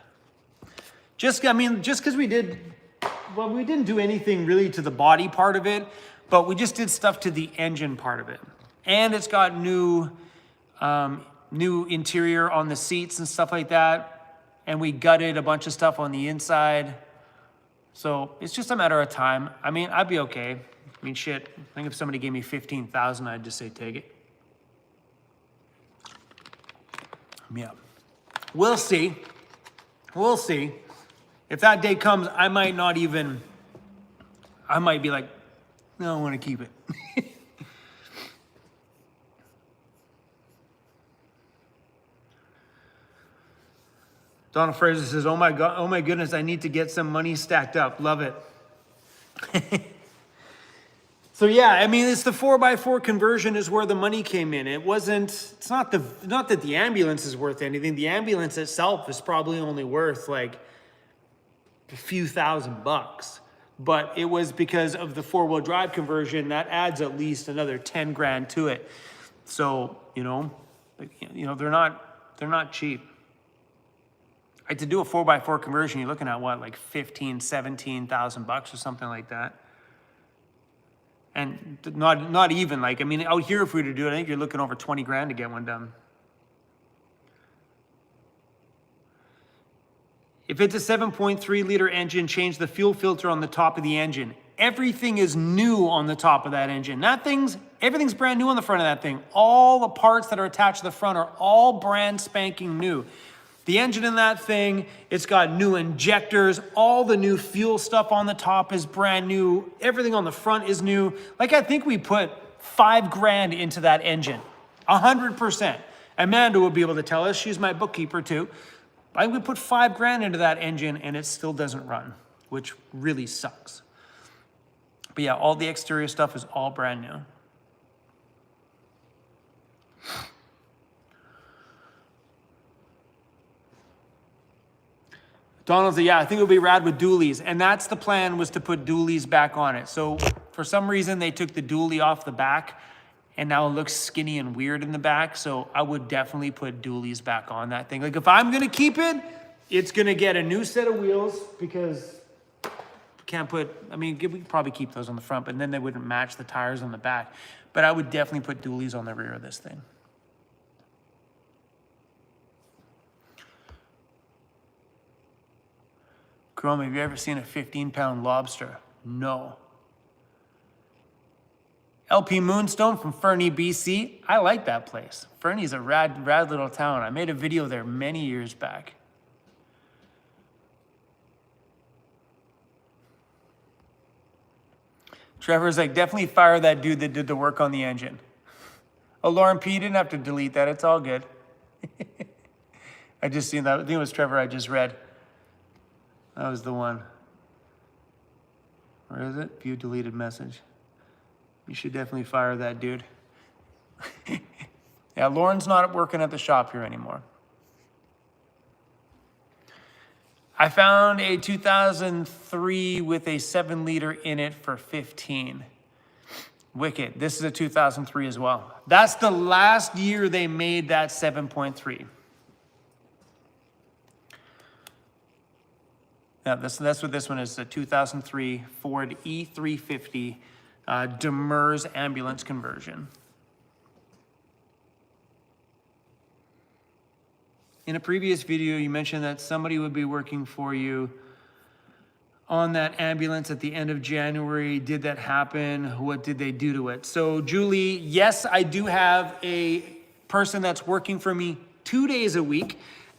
Just because we didn't do anything really to the body part of it, but we just did stuff to the engine part of it. And it's got new interior on the seats and stuff like that. And we gutted a bunch of stuff on the inside. So it's just a matter of time. I mean, I'd be okay. I mean, shit, I think if somebody gave me 15,000, I'd just say, take it. Yeah. We'll see. We'll see. If that day comes, I might be like, no, I want to keep it. Donald Fraser says, oh my goodness, I need to get some money stacked up. Love it. So yeah, I mean, it's the 4x4 conversion is where the money came in. It's not that the ambulance is worth anything. The ambulance itself is probably only worth like a few $1,000, but it was because of the 4-wheel drive conversion that adds at least another 10 grand to it. So, they're not cheap. Like to do a 4x4 conversion, you're looking at what, like 15, 17,000 bucks or something like that. And not even like, I mean, out here, if we were to do it, I think you're looking over 20 grand to get one done. If it's a 7.3 liter engine, change the fuel filter on the top of the engine. Everything is new on the top of that engine. Everything's brand new on the front of that thing. All the parts that are attached to the front are all brand spanking new. The engine in that thing, it's got new injectors. All the new fuel stuff on the top is brand new. Everything on the front is new. Like, I think we put 5 grand into that engine, 100%. Amanda will be able to tell us. She's my bookkeeper too. I think we put 5 grand into that engine and it still doesn't run, which really sucks. But yeah, all the exterior stuff is all brand new. Donald's like, yeah, I think it would be rad with dualies. And that's the plan, was to put dualies back on it. So for some reason, they took the dually off the back and now it looks skinny and weird in the back. So I would definitely put dualies back on that thing. Like if I'm going to keep it, it's going to get a new set of wheels because we can't put, I mean, we could probably keep those on the front, but then they wouldn't match the tires on the back. But I would definitely put dualies on the rear of this thing. Chrome, have you ever seen a 15-pound lobster? No. LP Moonstone from Fernie, BC. I like that place. Fernie's a rad little town. I made a video there many years back. Trevor's like, definitely fire that dude that did the work on the engine. Oh, Lauren P, you didn't have to delete that. It's all good. I just seen that. I think it was Trevor I just read. That was the one. Where is it? View deleted message. You should definitely fire that dude. Yeah, Lauren's not working at the shop here anymore. I found a 2003 with a 7-liter in it for 15. Wicked. This is a 2003 as well. That's the last year they made that 7.3. Yeah, that's what this one is, a 2003 Ford E350 Demers ambulance conversion. In a previous video, you mentioned that somebody would be working for you on that ambulance at the end of January. Did that happen? What did they do to it? So Julie, yes, I do have a person that's working for me 2 days a week.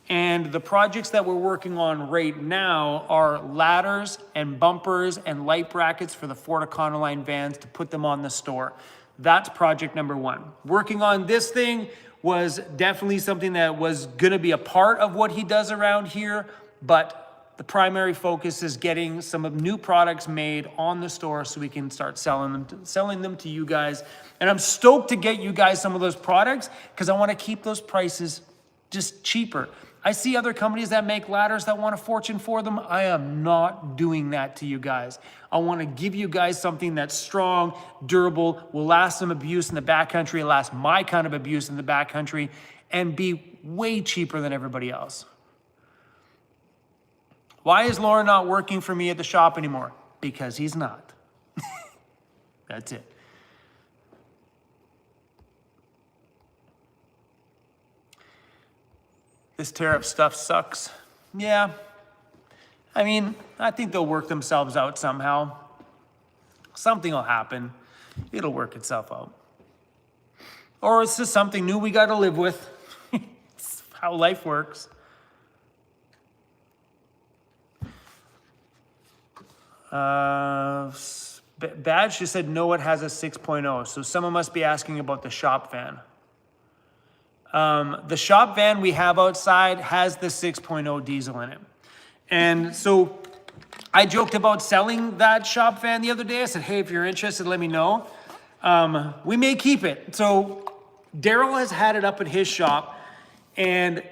And the projects that we're working on right now are ladders and bumpers and light brackets for the Ford Econoline vans to put them on the store. That's project number 1. Working on this thing was definitely something that was gonna be a part of what he does around here, but the primary focus is getting some of new products made on the store so we can start selling them to you guys. And I'm stoked to get you guys some of those products because I wanna keep those prices just cheaper. I see other companies that make ladders that want a fortune for them. I am not doing that to you guys. I want to give you guys something that's strong, durable, will last some abuse in the backcountry, last my kind of abuse in the backcountry, and be way cheaper than everybody else. Why is Lauren not working for me at the shop anymore? Because he's not. That's it. This tariff stuff sucks. Yeah. I mean, I think they'll work themselves out somehow. Something will happen. It'll work itself out. Or it's just something new we got to live with. It's how life works. Badge just said, no, it has a 6.0. So someone must be asking about the shop van. The shop van we have outside has the 6.0 diesel in it. And so I joked about selling that shop van the other day. I said, hey, if you're interested, let me know. We may keep it. So Daryl has had it up at his shop, and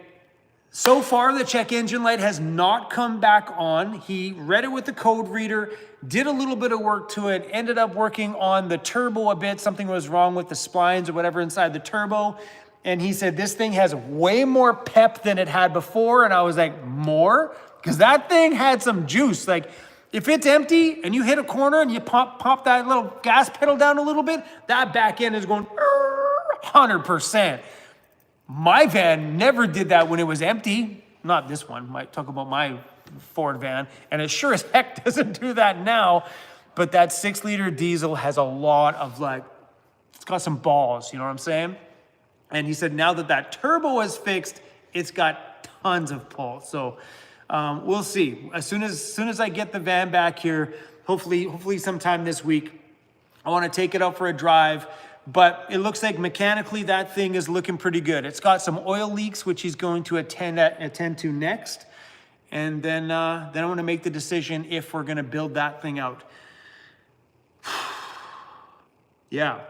so far the check engine light has not come back on. He read it with the code reader, did a little bit of work to it, ended up working on the turbo a bit. Something was wrong with the splines or whatever inside the turbo. And he said, this thing has way more pep than it had before. And I was like, more? Because that thing had some juice. Like, if it's empty and you hit a corner and you pop that little gas pedal down a little bit, that back end is going 100%. My van never did that when it was empty. Not this one. Might talk about my Ford van. And it sure as heck doesn't do that now. But that 6-liter diesel has a lot of it's got some balls, you know what I'm saying? And he said now that turbo is fixed, it's got tons of pull. So we'll see. As soon as I get the van back here, hopefully sometime this week, I want to take it out for a drive. But it looks like mechanically that thing is looking pretty good. It's got some oil leaks, which he's going to attend to next. And then I want to make the decision if we're going to build that thing out. Yeah.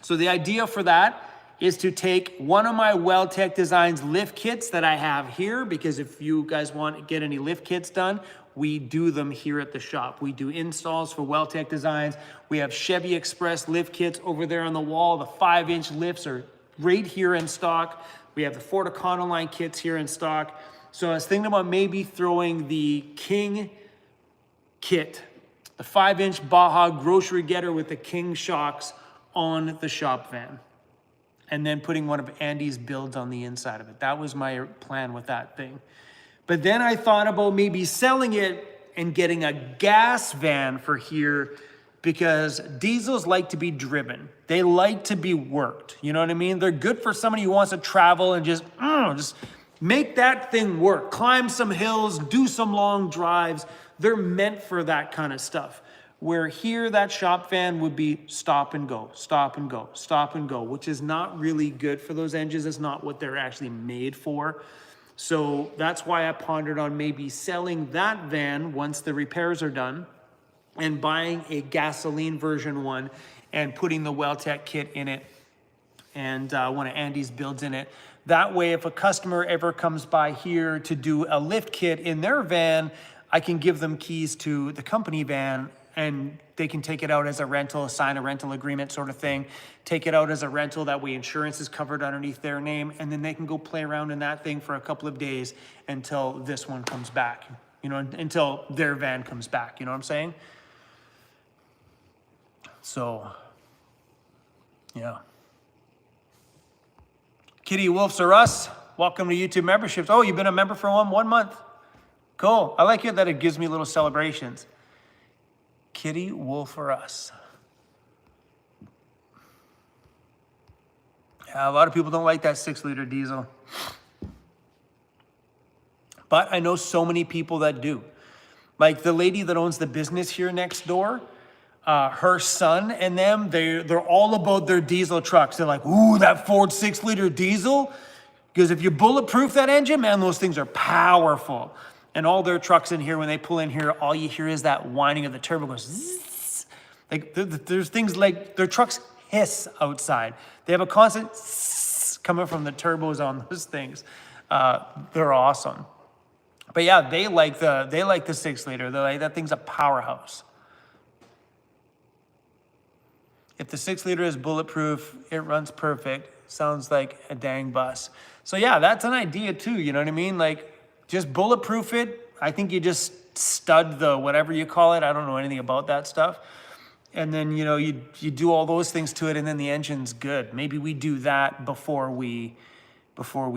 So the idea for that is to take one of my Well-Tech Designs lift kits that I have here, because if you guys want to get any lift kits done, we do them here at the shop. We do installs for Well-Tech Designs. We have Chevy Express lift kits over there on the wall. The 5-inch lifts are right here in stock. We have the Ford Econoline kits here in stock. So I was thinking about maybe throwing the King kit, the 5-inch Baja grocery getter with the King shocks on the shop van, and then putting one of Andy's builds on the inside of it. That was my plan with that thing. But then I thought about maybe selling it and getting a gas van for here, because diesels like to be driven. They like to be worked. You know what I mean? They're good for somebody who wants to travel and just make that thing work. Climb some hills, do some long drives. They're meant for that kind of stuff. Where here, that shop van would be stop and go, stop and go, stop and go, which is not really good for those engines. It's not what they're actually made for. So that's why I pondered on maybe selling that van once the repairs are done and buying a gasoline version one and putting the Well-Tech kit in it and one of Andy's builds in it. That way, if a customer ever comes by here to do a lift kit in their van, I can give them keys to the company van, and they can take it out as a rental, sign a rental agreement sort of thing, take it out as a rental. That way insurance is covered underneath their name, and then they can go play around in that thing for a couple of days until this one comes back, you know, until their van comes back, you know what I'm saying? So, yeah. Kitty Wolfs Are Us, welcome to YouTube memberships. Oh, you've been a member for one month. Cool. I like it that it gives me little celebrations. Kitty Wolf or Us. Yeah, a lot of people don't like that 6-liter diesel. But I know so many people that do. Like the lady that owns the business here next door, her son and them, they're all about their diesel trucks. They're like, ooh, that Ford 6-liter diesel. Because if you bulletproof that engine, man, those things are powerful. And all their trucks in here, when they pull in here, all you hear is that whining of the turbo goes zzz. Like there's things like their trucks hiss outside. They have a constant zzz coming from the turbos on those things. They're awesome. But yeah, they like the 6-liter. They're like, that thing's a powerhouse. If the 6-liter is bulletproof, it runs perfect. Sounds like a dang bus. So yeah, that's an idea too. You know what I mean? Like, just bulletproof it. I think you just stud the whatever you call it. I don't know anything about that stuff. And then, you know, you do all those things to it, and then the engine's good. Maybe we do that before we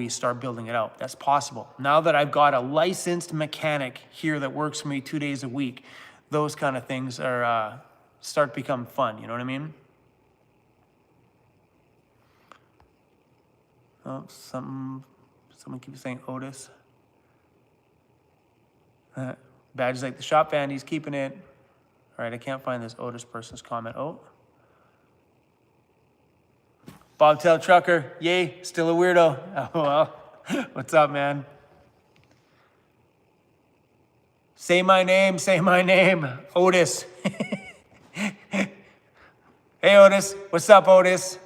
start building it out. That's possible. Now that I've got a licensed mechanic here that works for me 2 days a week, those kind of things are start to become fun. You know what I mean? Oh, someone keeps saying Otis. Badge like the shop van, he's keeping it. All right, I can't find this Otis person's comment. Oh. Bobtail trucker, yay, still a weirdo. Oh, well, what's up, man? Say my name, Otis. Hey, Otis. What's up, Otis?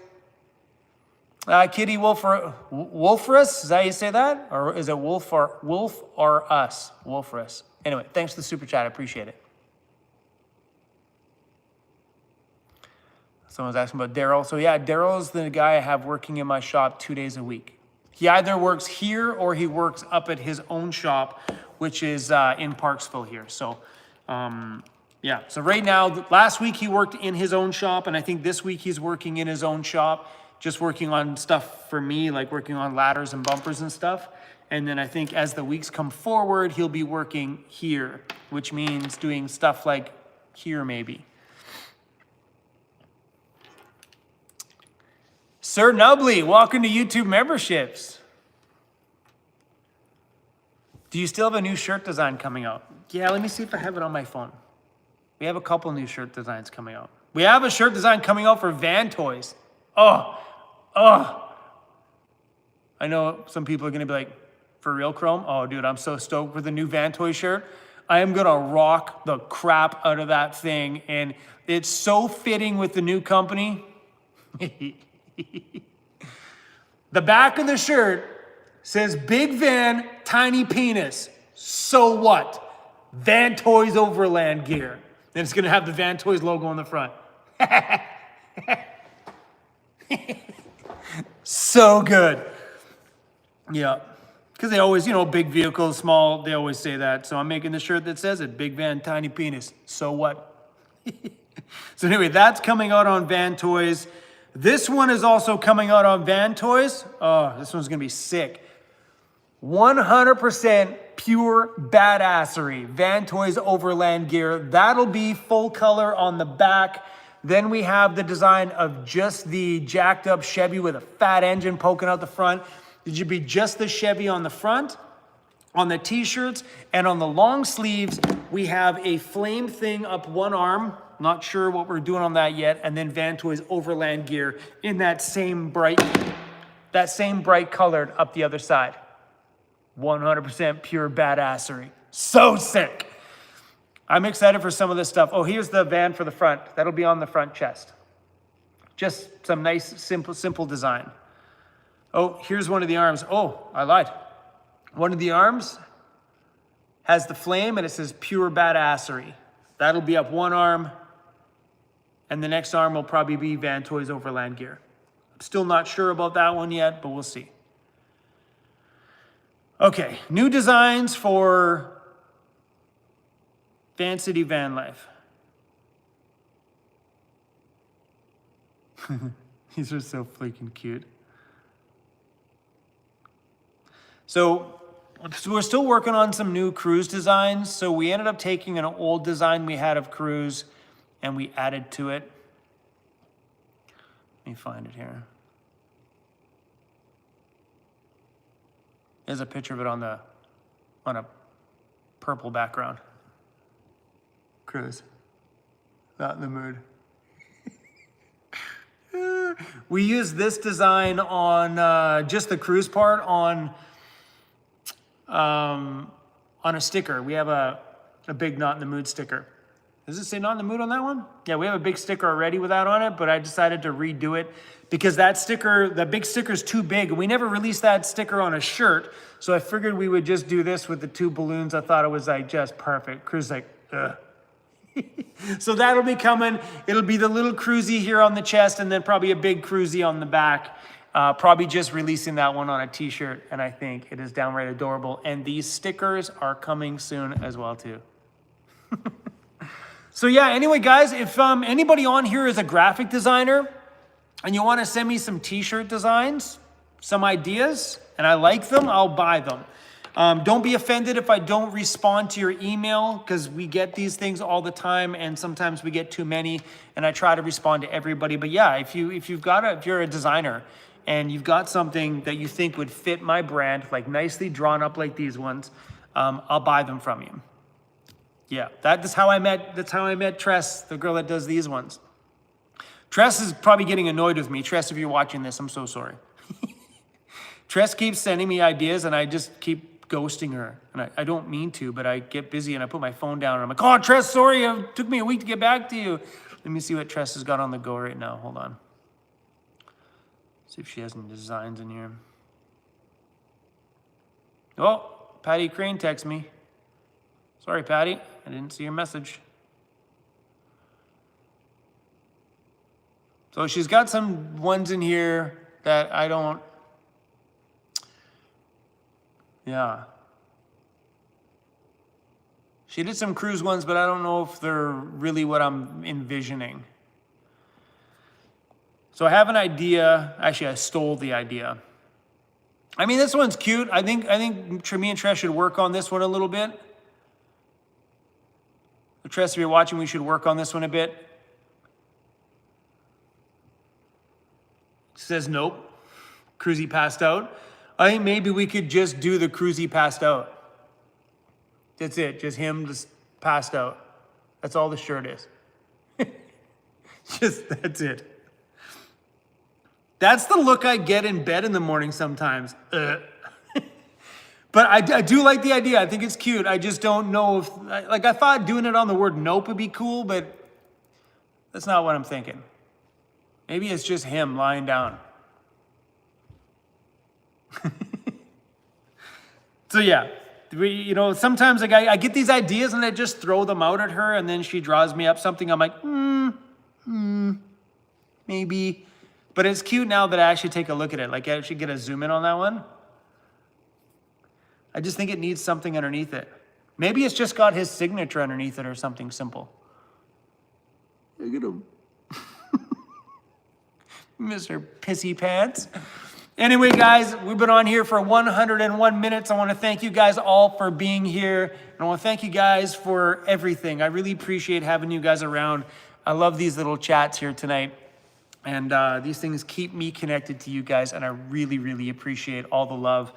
Kitty Wolfrus, is that how you say that? Or is it Wolf or Us? Wolfrus. Anyway, thanks for the super chat. I appreciate it. Someone's asking about Daryl. So yeah, Daryl's the guy I have working in my shop 2 days a week. He either works here or he works up at his own shop, which is in Parksville here. So yeah, so right now, last week he worked in his own shop, and I think this week he's working in his own shop, just working on stuff for me, like working on ladders and bumpers and stuff. And then I think as the weeks come forward, he'll be working here, which means doing stuff like here maybe. Sir Nubbly, welcome to YouTube memberships. Do you still have a new shirt design coming out? Yeah, let me see if I have it on my phone. We have a couple new shirt designs coming out. We have a shirt design coming out for Van Toys. Oh. I know some people are gonna be like, for real, Chrome? Oh, dude, I'm so stoked for the new Van Toy shirt. I am gonna rock the crap out of that thing, and it's so fitting with the new company. The back of the shirt says Big Van, Tiny Penis. So what? Van Toys Overland Gear. Then it's gonna have the Van Toys logo on the front. So good. Yeah. Because they always, big vehicles, small, they always say that. So I'm making the shirt that says it, Big Van, Tiny Penis. So what? So anyway, that's coming out on Van Toys. This one is also coming out on Van Toys. Oh, this one's gonna be sick. 100% pure badassery. Van Toys Overland Gear. That'll be full color on the back. Then we have the design of just the jacked up Chevy with a fat engine poking out the front. It should be just the Chevy on the front, on the t-shirts, and on the long sleeves, we have a flame thing up one arm. Not sure what we're doing on that yet. And then Van Toys Overland Gear in that same bright colored up the other side. 100% pure badassery. So sick. I'm excited for some of this stuff. Oh, here's the van for the front. That'll be on the front chest. Just some nice, simple design. Oh, here's one of the arms. Oh, I lied. One of the arms has the flame and it says pure badassery. That'll be up one arm. And the next arm will probably be Van Toys Overland Gear. I'm still not sure about that one yet, but we'll see. Okay, new designs for Vancity Vanlife. These are so freaking cute. So we're still working on some new Cruise designs. So we ended up taking an old design we had of Cruise and we added to it. Let me find it here. There's a picture of it on a purple background. Cruise. Not in the mood. We use this design on just the Cruise part on a sticker. We have a big Not in the Mood sticker. Does it say Not in the Mood on that one? Yeah, we have a big sticker already with that on it, but I decided to redo it because that sticker, the big sticker is too big. We never released that sticker on a shirt, so I figured we would just do this with the two balloons. I thought it was like just perfect. Cruise like, ugh. So that'll be coming. It'll be the little Cruisy here on the chest and then probably a big Cruisy on the back. Probably just releasing that one on a t-shirt, and I think it is downright adorable. And these stickers are coming soon as well too. So yeah, anyway guys, if anybody on here is a graphic designer and you want to send me some t-shirt designs, some ideas, and I like them, I'll buy them. Don't be offended if I don't respond to your email because we get these things all the time and sometimes we get too many and I try to respond to everybody. But yeah, if you're a designer and you've got something that you think would fit my brand, like nicely drawn up like these ones, I'll buy them from you. Yeah, that's how I met Tress, the girl that does these ones. Tress is probably getting annoyed with me. Tress, if you're watching this, I'm so sorry. Tress keeps sending me ideas and I just keep ghosting her. And I don't mean to, but I get busy and I put my phone down and I'm like, oh, Tress, sorry, it took me a week to get back to you. Let me see what Tress has got on the go right now. Hold on. See if she has any designs in here. Oh, Patty Crane texted me. Sorry, Patty, I didn't see your message. So she's got some ones in here that I don't, yeah. She did some cruise ones, but I don't know if they're really what I'm envisioning. So I have an idea. Actually, I stole the idea. I mean, this one's cute. I think me and Tress should work on this one a little bit. Tress, if you're watching, we should work on this one a bit. Says nope. Cruisy passed out. I think maybe we could just do the Cruisy passed out. That's it. Just him just passed out. That's all the shirt is. That's it. That's the look I get in bed in the morning sometimes. But I do like the idea. I think it's cute. I just don't know if, like, I thought doing it on the word nope would be cool, but that's not what I'm thinking. Maybe it's just him lying down. So yeah, sometimes like I get these ideas and I just throw them out at her and then she draws me up something. I'm like, maybe. But it's cute now that I actually take a look at it. Like I actually get a zoom in on that one. I just think it needs something underneath it. Maybe it's just got his signature underneath it or something simple. Look at him. Mr. Pissy Pants. Anyway, guys, we've been on here for 101 minutes. I want to thank you guys all for being here. And I want to thank you guys for everything. I really appreciate having you guys around. I love these little chats here tonight. And these things keep me connected to you guys. And I really, really appreciate all the love.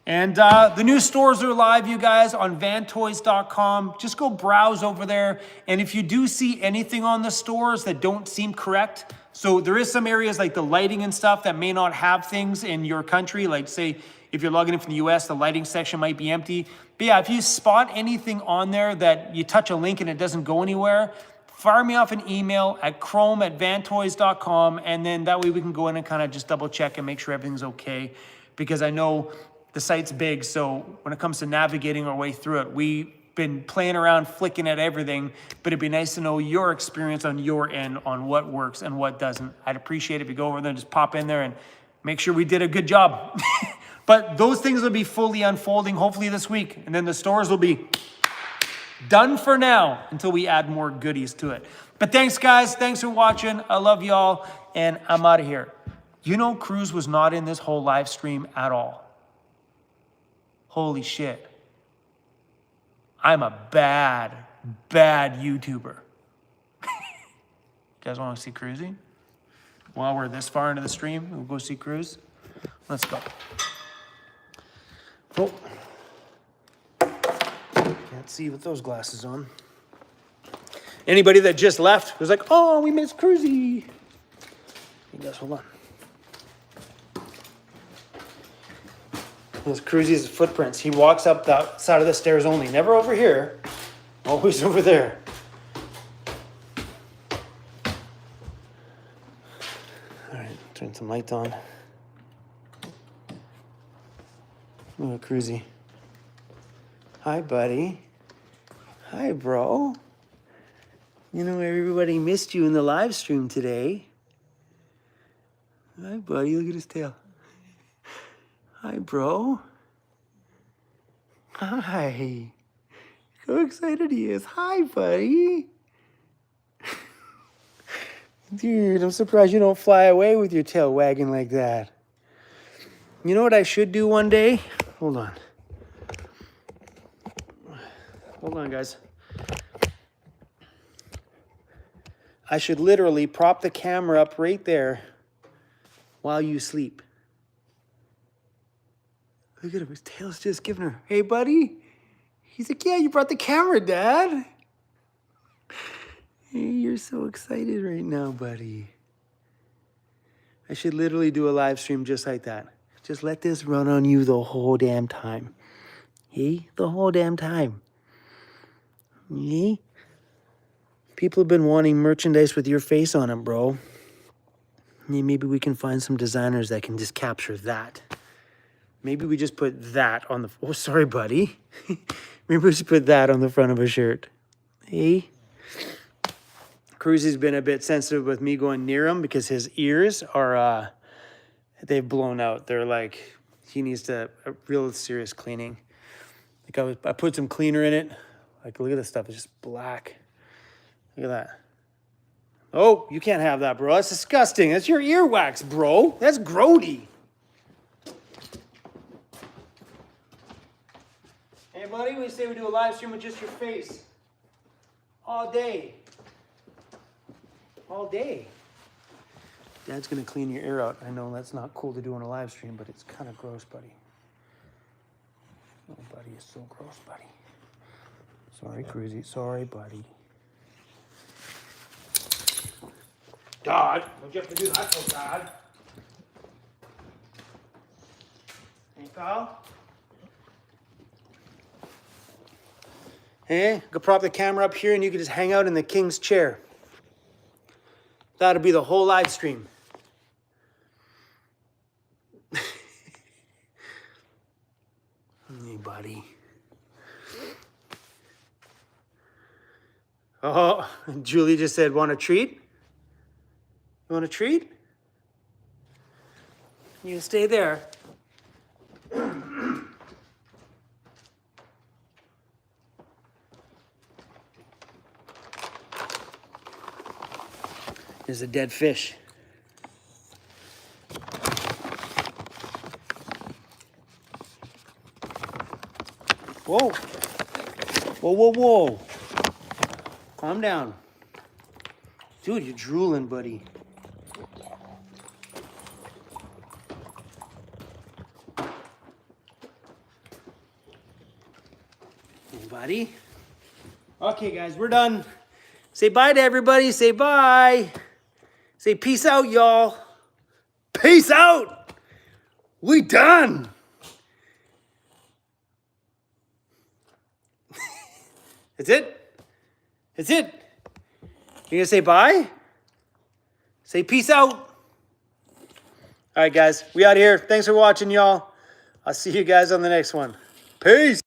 And the new stores are live, you guys, on vantoys.com. Just go browse over there. And if you do see anything on the stores that don't seem correct, so there is some areas like the lighting and stuff that may not have things in your country. Like say, if you're logging in from the US, the lighting section might be empty. But yeah, if you spot anything on there that you touch a link and it doesn't go anywhere, fire me off an email at chrome@vantoys.com. And then that way we can go in and kind of just double check and make sure everything's okay. Because I know the site's big, so when it comes to navigating our way through it, we've been playing around, flicking at everything, but it'd be nice to know your experience on your end on what works and what doesn't. I'd appreciate it if you go over there and just pop in there and make sure we did a good job. But those things will be fully unfolding hopefully this week, and then the stores will be done for now until we add more goodies to it. But thanks, guys. Thanks for watching. I love y'all, and I'm out of here. You know, Cruz was not in this whole live stream at all. Holy shit. I'm a bad YouTuber. You guys want to see Cruisy? While we're this far into the stream, we'll go see Cruz. Let's go. Oh. Can't see with those glasses on. Anybody that just left was like, oh, we missed Cruisy. You guys, hold on. There's Cruisy's footprints. He walks up the side of the stairs only. Never over here. Always over there. All right, turn some lights on. Oh, Cruisy. Hi, buddy. Hi, bro. You know, everybody missed you in the live stream today. Hi, buddy. Look at his tail. Hi, bro. Hi. So excited he is. Hi, buddy. Dude, I'm surprised you don't fly away with your tail wagging like that. You know what I should do one day? Hold on. Hold on, guys. I should literally prop the camera up right there while you sleep. Look at him, his tail's just giving her, hey, buddy. He's like, yeah, you brought the camera, Dad. Hey, you're so excited right now, buddy. I should literally do a live stream just like that. Just let this run on you the whole damn time. Hey, the whole damn time. Hey? People have been wanting merchandise with your face on it, bro. Hey, maybe we can find some designers that can just capture that. Maybe we just put that on the... Oh, sorry, buddy. Maybe we just put that on the front of a shirt. Hey? Cruisy's been a bit sensitive with me going near him because his ears are... they've blown out. They're like... He needs a real serious cleaning. Like I put some cleaner in it. Like, look at this stuff. It's just black. Look at that. Oh, you can't have that, bro. That's disgusting. That's your earwax, bro. That's grody. Hey, buddy, we say we do a live stream with just your face. All day. All day. Dad's going to clean your ear out. I know that's not cool to do on a live stream, but it's kind of gross, buddy. Oh, buddy, it's so gross, buddy. Sorry, Cruisy. Sorry, buddy. Dad, don't you have to do that, oh, Dad? Hey, pal? Hey, go prop the camera up here and you can just hang out in the king's chair. That'll be the whole live stream. Hey, buddy. Oh, Julie just said, want a treat? You want a treat? You stay there. There's a dead fish. Whoa. Whoa, whoa, whoa. Calm down. Dude, you're drooling, buddy. Hey, buddy. Okay, guys, we're done. Say bye to everybody. Say bye. Say peace out, y'all. Peace out. We done. That's it? That's it? You gonna say bye? Say peace out. All right, guys, we out here. Thanks for watching, y'all. I'll see you guys on the next one. Peace.